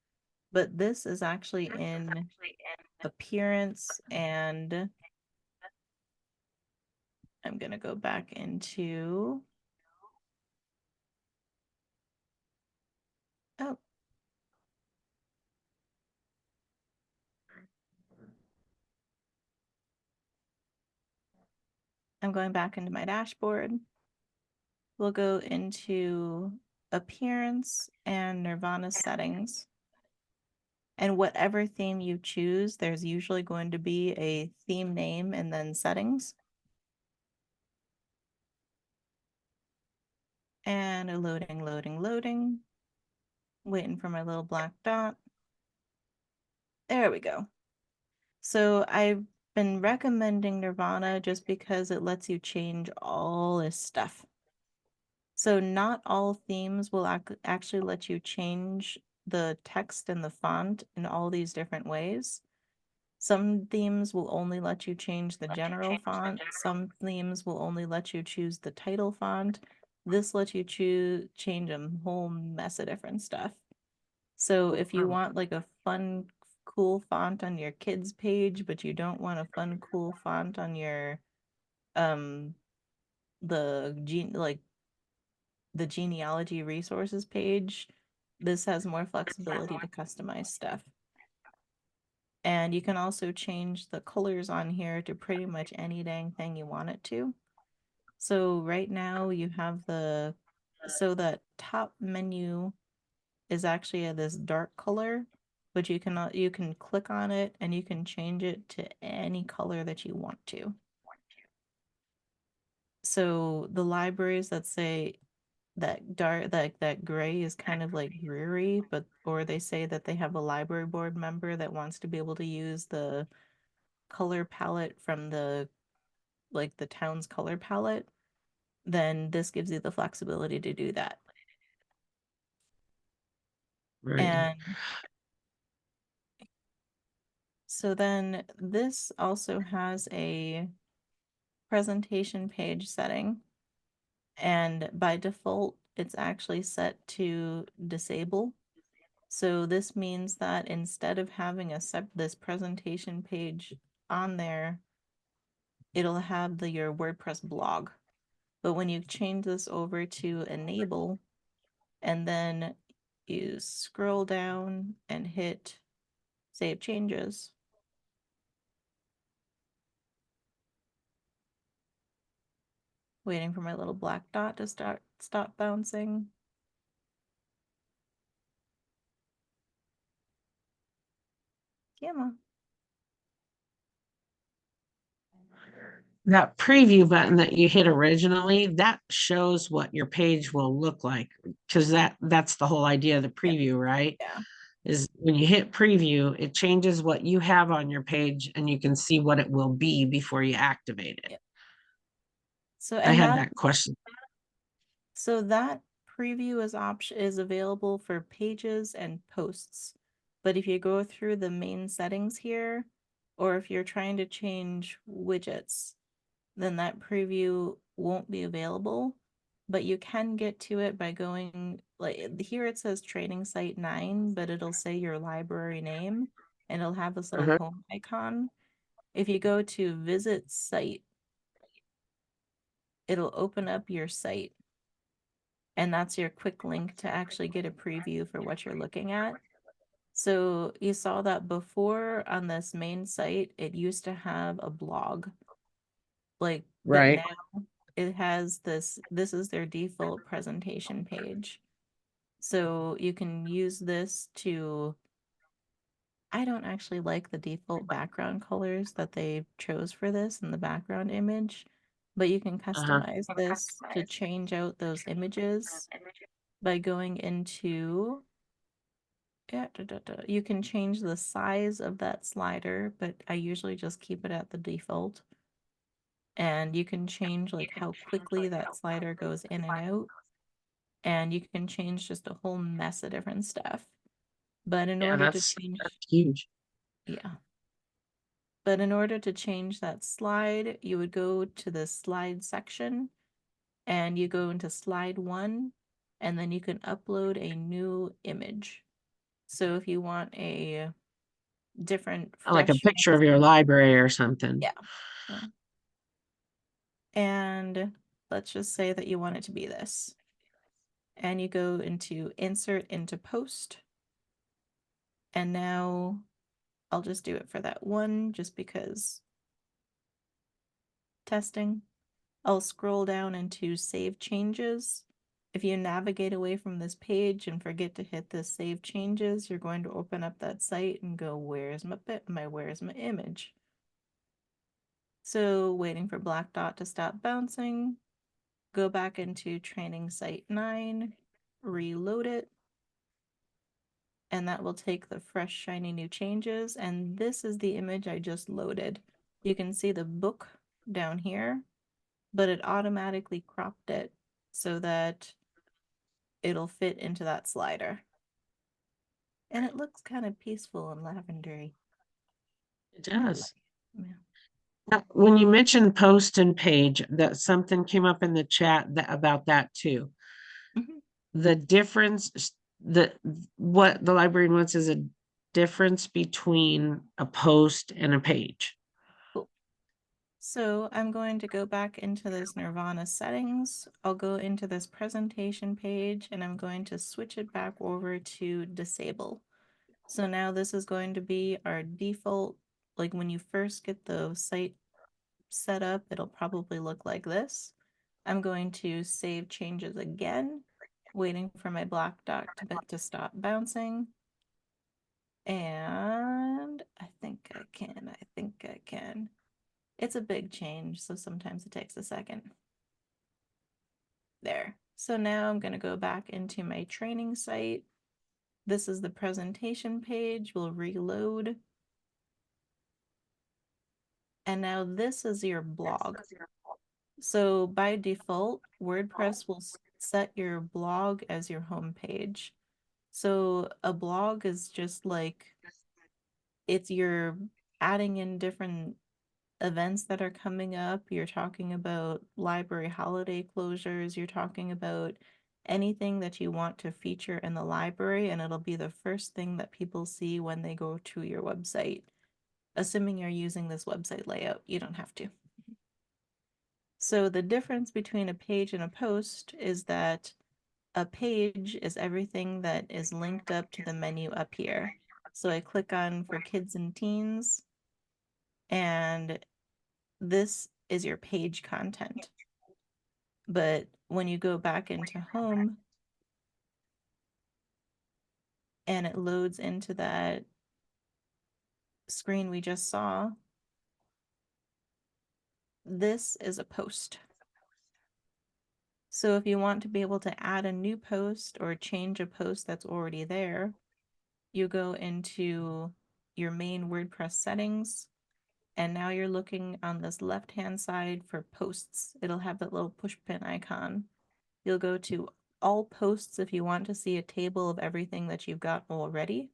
but this is actually in appearance, and I'm gonna go back into, oh, I'm going back into my dashboard. We'll go into appearance and Nirvana settings. And whatever theme you choose, there's usually going to be a theme name and then settings. And loading, loading, loading. Waiting for my little black dot. There we go. So I've been recommending Nirvana just because it lets you change all this stuff. So not all themes will actually let you change the text and the font in all these different ways. Some themes will only let you change the general font. Some themes will only let you choose the title font. This lets you change a whole mess of different stuff. So if you want like a fun, cool font on your kids page, but you don't want a fun, cool font on your um like the genealogy resources page, this has more flexibility to customize stuff. And you can also change the colors on here to pretty much any dang thing you want it to. So right now you have so that top menu is actually this dark color, but you can click on it and you can change it to any color that you want to. So the libraries that say that dark that gray is kind of like dreary, but or they say that they have a library board member that wants to be able to use the color palette from the town's color palette, then this gives you the flexibility to do that. Right. And so then this also has a presentation page setting, and by default it's actually set to disable. So this means that instead of having this presentation page on there, it'll have your WordPress blog. But when you change this over to enable and then you scroll down and hit save changes, waiting for my little black dot to stop bouncing. Come on. That preview button that you hit originally, that shows what your page will look like, because that's the whole idea of the Yep. preview, right? Yeah. Is when you hit preview, it changes what you have on your page and you can see what it will be before you activate it. Yep. So I and had that that question. So that preview is available for pages and posts. But if you go through the main settings here, or if you're trying to change widgets, then that preview won't be available. But you can get to it by going like here it says training site 9, but it'll say your library name and it'll have this little Uh-huh. home icon. If you go to visit site, it'll open up your site, and that's your quick link to actually get a preview for what you're looking at. So you saw that before on this main site, it used to have a blog, but Right. now it has this is their default presentation page. So you can use this to, I don't actually like the default background colors that they chose for this in the background image, but you can Uh-huh. customize this to change out those images by going into yeah, you can change the size of that slider, but I usually just keep it at the default. And you can change like how quickly that slider goes in and out. And you can change just a whole mess of different stuff. But in Yeah, order to that's change, huge. yeah. But in order to change that slide, you would go to the slide section and you go into slide 1, and then you can upload a new image. So if you want a different, Like a fresh picture of your library or something. yeah. Yeah. And let's just say that you want it to be this. And you go into insert into post. And now I'll just do it for that one just because testing. I'll scroll down into save changes. If you navigate away from this page and forget to hit the save changes, you're going to open up that site and go, where's where's my image? So waiting for black dot to stop bouncing, go back into training site 9, reload it, and that will take the fresh, shiny new changes. And this is the image I just loaded. You can see the book down here, but it automatically cropped it so that it'll fit into that slider. And it looks kind of peaceful and lavendery. It I like does. it. Yeah. Now, when you mentioned post and page, that something came up in the chat about that too. Mhm. The difference, the what the librarian wants is a difference between a post and a page. Cool. So I'm going to go back into this Nirvana settings. I'll go into this presentation page and I'm going to switch it back over to disable. So now this is going to be our default, like when you first get the site set up, it'll probably look like this. I'm going to save changes again, waiting for my black dot to stop bouncing. And I think I can, I think I can. It's a big change, so sometimes it takes a second. There. So now I'm going to go back into my training site. This is the presentation page. We'll reload. And now this is your blog. So by default, WordPress will set your blog as your home page. So a blog is just like it's you're adding in different events that are coming up. You're talking about library holiday closures. You're talking about anything that you want to feature in the library, and it'll be the first thing that people see when they go to your website. Assuming you're using this website layout, you don't have to. So the difference between a page and a post is that a page is everything that is linked up to the menu up here. So I click on for kids and teens, and this is your page content. But when you go back into home and it loads into that screen we just saw, this is a post. So if you want to be able to add a new post or change a post that's already there, you go into your main WordPress settings, and now you're looking on this left-hand side for posts. It'll have that little push pin icon. You'll go to all posts if you want to see a table of everything that you've got already.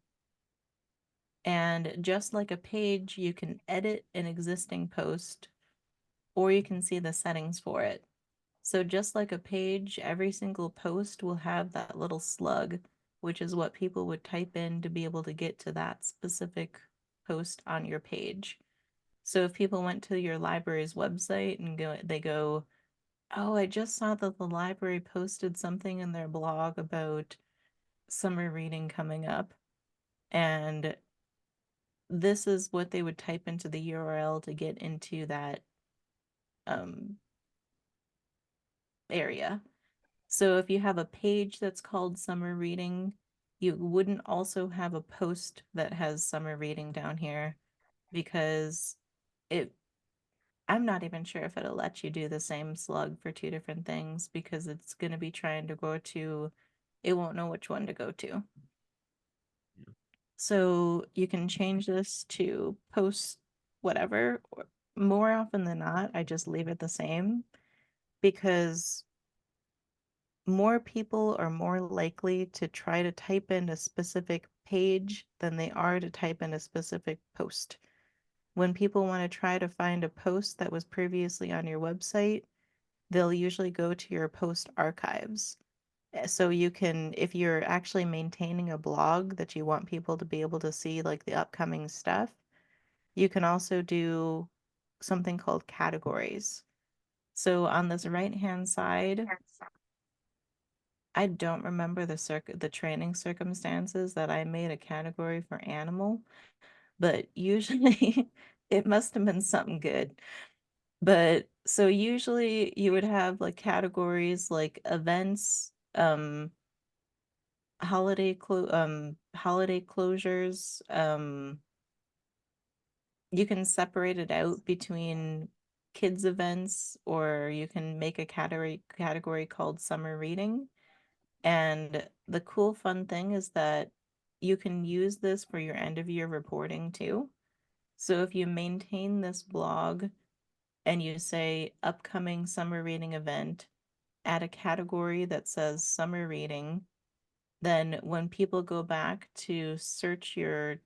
And just like a page, you can edit an existing post or you can see the settings for it. So just like a page, every single post will have that little slug, which is what people would type in to be able to get to that specific post on your page. So if people went to your library's website and they go, oh, I just saw that the library posted something in their blog about summer reading coming up. And this is what they would type into the URL to get into that um, area. So if you have a page that's called summer reading, you wouldn't also have a post that has summer reading down here because it I'm not even sure if it'll let you do the same slug for two different things because it's going to be trying to go to, it won't know which one to go to. So you can change this to post whatever. More often than not, I just leave it the same because more people are more likely to try to type in a specific page than they are to type in a specific post. When people want to try to find a post that was previously on your website, they'll usually go to your post archives. So you can, if you're actually maintaining a blog that you want people to be able to see like the upcoming stuff, you can also do something called categories. So on this right-hand side, I don't remember the training circumstances that I made a category for animal, but usually it must have been something good. But so usually you would have like categories like events, holiday closures. You can separate it out between kids events, or you can make a category called summer reading. And the cool fun thing is that you can use this for your end of year reporting too. So if you maintain this blog and you say upcoming summer reading event, add a category that says summer reading, then when people go back to search your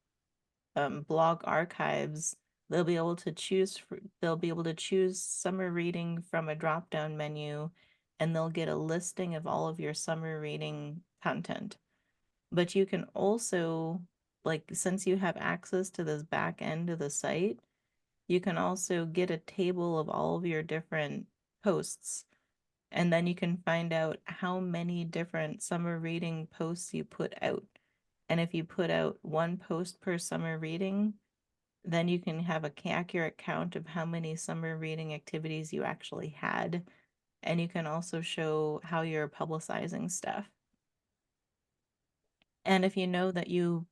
blog archives, they'll be able to choose summer reading from a drop-down menu, and they'll get a listing of all of your summer reading content. But you can also, like, since you have access to this back end of the site, you can also get a table of all of your different posts, and then you can find out how many different summer reading posts you put out. And if you put out one post per summer reading, then you can have an accurate count of how many summer reading activities you actually had. And you can also show how you're publicizing stuff. And if you know that you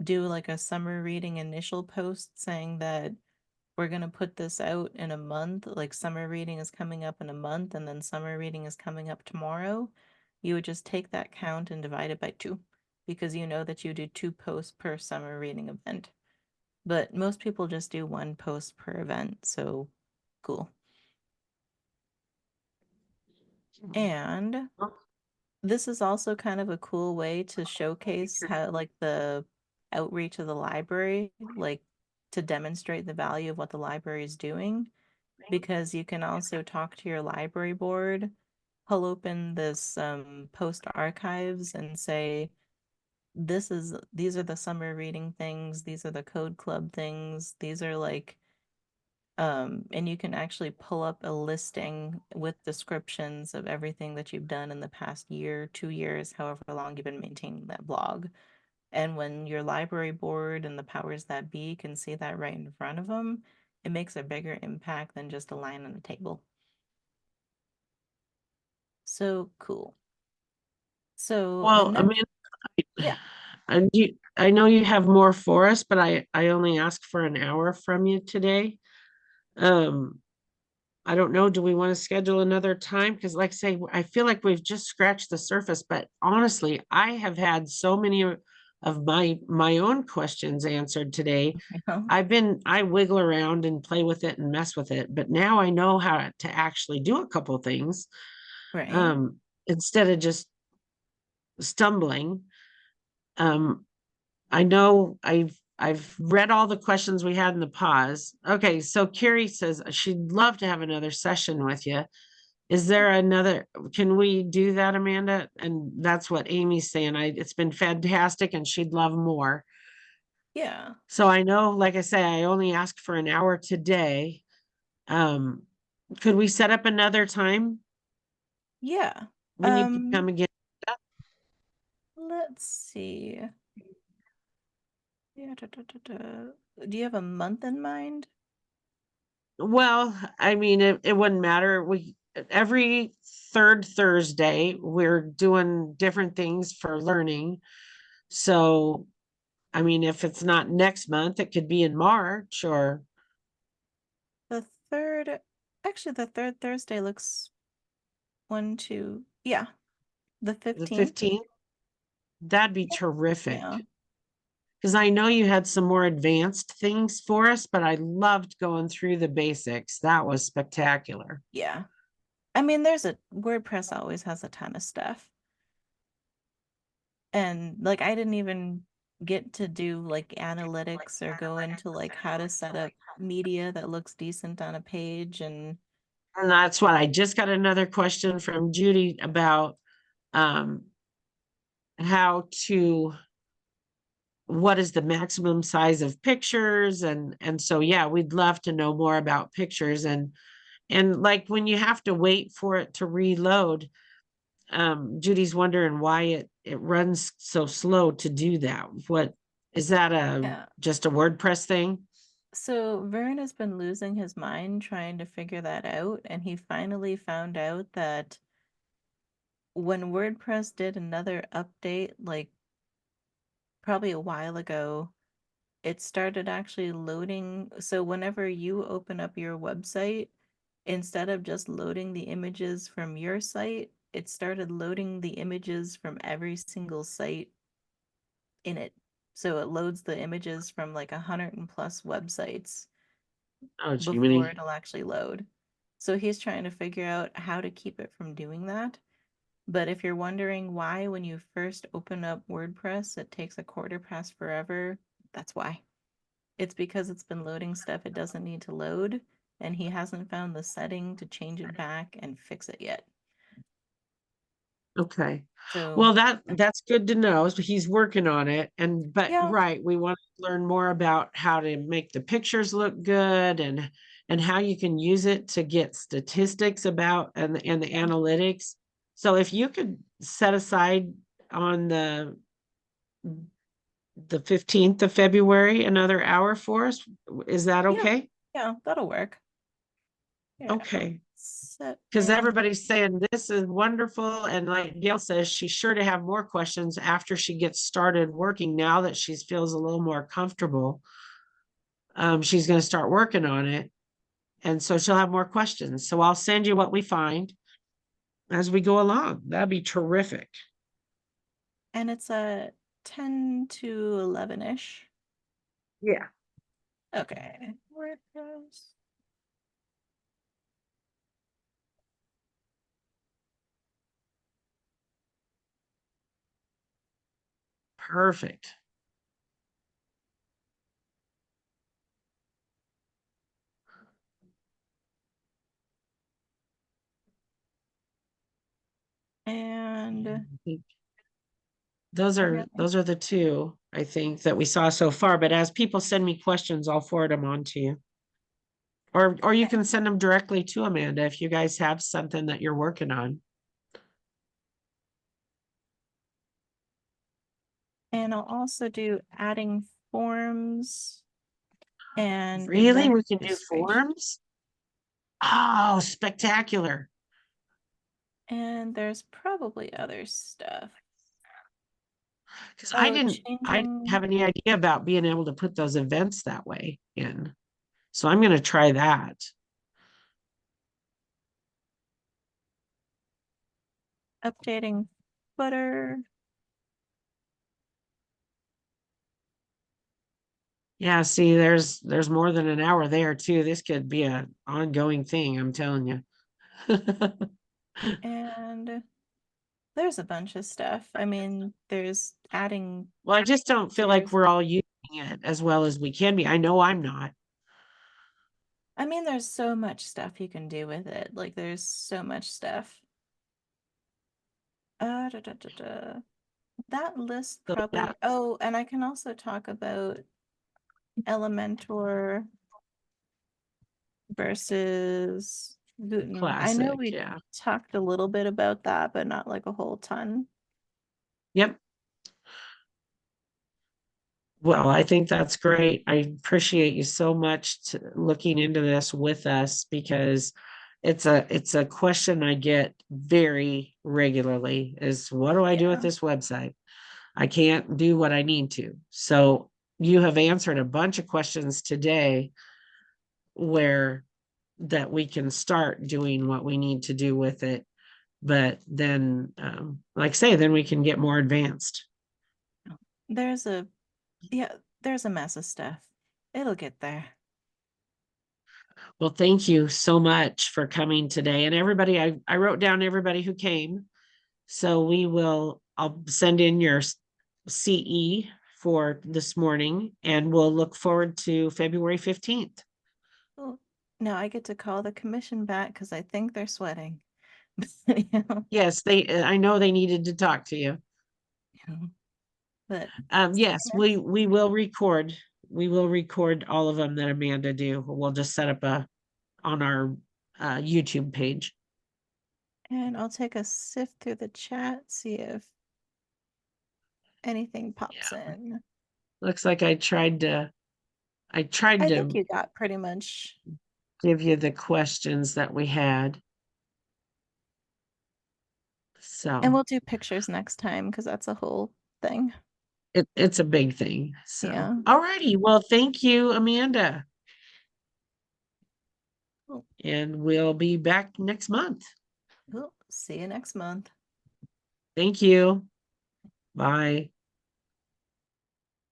do like a summer reading initial post saying that we're going to put this out in a month, like summer reading is coming up in a month and then summer reading is coming up tomorrow, you would just take that count and divide it by 2 because you know that you do 2 posts per summer reading event. But most people just do 1 post per event, so cool. And this is also kind of a cool way to showcase how, like, the outreach of the library, like to demonstrate the value of what the library is doing, because you can also talk to your library board, pull open this post archives and say, these are the summer reading things, these are the code club things, these are like and you can actually pull up a listing with descriptions of everything that you've done in the past year, 2 years, however long you've been maintaining that blog. And when your library board and the powers that be can see that right in front of them, it makes a bigger impact than just a line on a table. So cool. So the Well, I next, mean, yeah, I know you have more for us, but I only asked for an hour from you today. Um, I don't know, do we want to schedule another time? Because like I say, I feel like we've just scratched the surface, but honestly, I have had so many of my own questions answered today. you know, I wiggle around and play with it and mess with it, but now I know how to actually do a couple things right? um instead of just stumbling. Um, I know I've read all the questions we had in the pause. Okay, so Carrie says she'd love to have another session with you. Is there another, can we do that, Amanda? And that's what Amy's saying. It's been fantastic and she'd love more. Yeah, So I know, like I say, I only asked for an hour today. Um, could we set up another time yeah. when you can come again? Let's see. Yeah, do you have a month in mind? Well, I mean, it wouldn't matter. Every third Thursday, we're doing different things for learning. So, I mean, if it's not next month, it could be in March or The third, actually, the third Thursday looks one, two, yeah, the the 15th. 15th. That'd be terrific. Yeah, Because I know you had some more advanced things for us, but I loved going through the basics. That was spectacular. yeah. I mean, there's a WordPress always has a ton of stuff. And like, I didn't even get to do like analytics or go into like how to set up media that looks decent on a page. And And that's what I just got another question from Judy about um, how to what is the maximum size of pictures and so yeah, we'd love to know more about pictures and like when you have to wait for it to reload. Judy's wondering why it runs so slow to do that. What is that, a yeah. just a WordPress thing? So Vern has been losing his mind trying to figure that out. And he finally found out that when WordPress did another update, like probably a while ago, it started actually loading. So whenever you open up your website, instead of just loading the images from your site, it started loading the images from every single site in it. So it loads the images from like 100+ websites Oh, before Jiminy. it'll actually load. So he's trying to figure out how to keep it from doing that. But if you're wondering why, when you first open up WordPress, it takes a quarter past forever, that's why. It's because it's been loading stuff it doesn't need to load, and he hasn't found the setting to change it back and fix it yet. Okay. So, Well, that's good to know. So he's working on it. But yeah, right, we want to learn more about how to make the pictures look good and how you can use it to get statistics about and the yeah. analytics. So if you could set aside on the 15th of February another hour for us, is that Yeah, okay? yeah, that'll work. Yeah, Okay. set Because in. everybody's saying this is wonderful. And like Gail says, she's sure to have more questions after she gets started working now that she feels a little more comfortable. She's going to start working on it. And so she'll have more questions. So I'll send you what we find as we go along. That'd be terrific. And it's a 10 to 11-ish. Yeah. Okay. WordPress. Perfect. And I think those are okay. those are the two I think that we saw so far. But as people send me questions, I'll forward them on to you. Or you can send them directly to Amanda if you guys have something that you're working on. And I'll also do adding forms and Really? event We can do registration. forms? Oh, spectacular. And there's probably other stuff. Because Oh, I didn't changing, have any idea about being able to put those events that way in. So I'm gonna try that. updating footer. Yeah, see, there's more than an hour there too. This could be an ongoing thing, I'm telling you. And there's a bunch of stuff. I mean, there's adding Well, I just don't feel like pictures. we're all using it as well as we can be. I know I'm not. I mean, there's so much stuff you can do with it. Like, there's so much stuff. Da, da, da, da. That list So probably. that Oh, and I can also talk about Elementor versus Gutenberg. I know classic, we yeah. talked a little bit about that, but not like a whole ton. Yep. Well, I think that's great. I appreciate you so much looking into this with us because it's a question I get very regularly is what do I do with Yeah. this website? I can't do what I need to. So you have answered a bunch of questions today where that we can start doing what we need to do with it. But then, like I say, then we can get more advanced. There's a yeah, there's a mess of stuff. It'll get there. Well, thank you so much for coming today. And everybody, I wrote down everybody who came. So I'll send in your CE for this morning and we'll look forward to February 15th. Well, now I get to call the commission back because I think they're sweating. You know, Yes, I know they needed to talk to you. you know, but see Yes, you next. we will record. We will record all of them that Amanda do. We'll just set up on our YouTube page. And I'll take a sift through the chat, see if anything pops Yeah. in. Looks like I tried I think to you got pretty much, give you the questions that we had. and So we'll do pictures next time because that's a whole thing. it's a big thing. So Yeah. all righty. Well, thank you, Amanda. Cool. And we'll be back next month. Cool. See you next month. Thank you. Bye.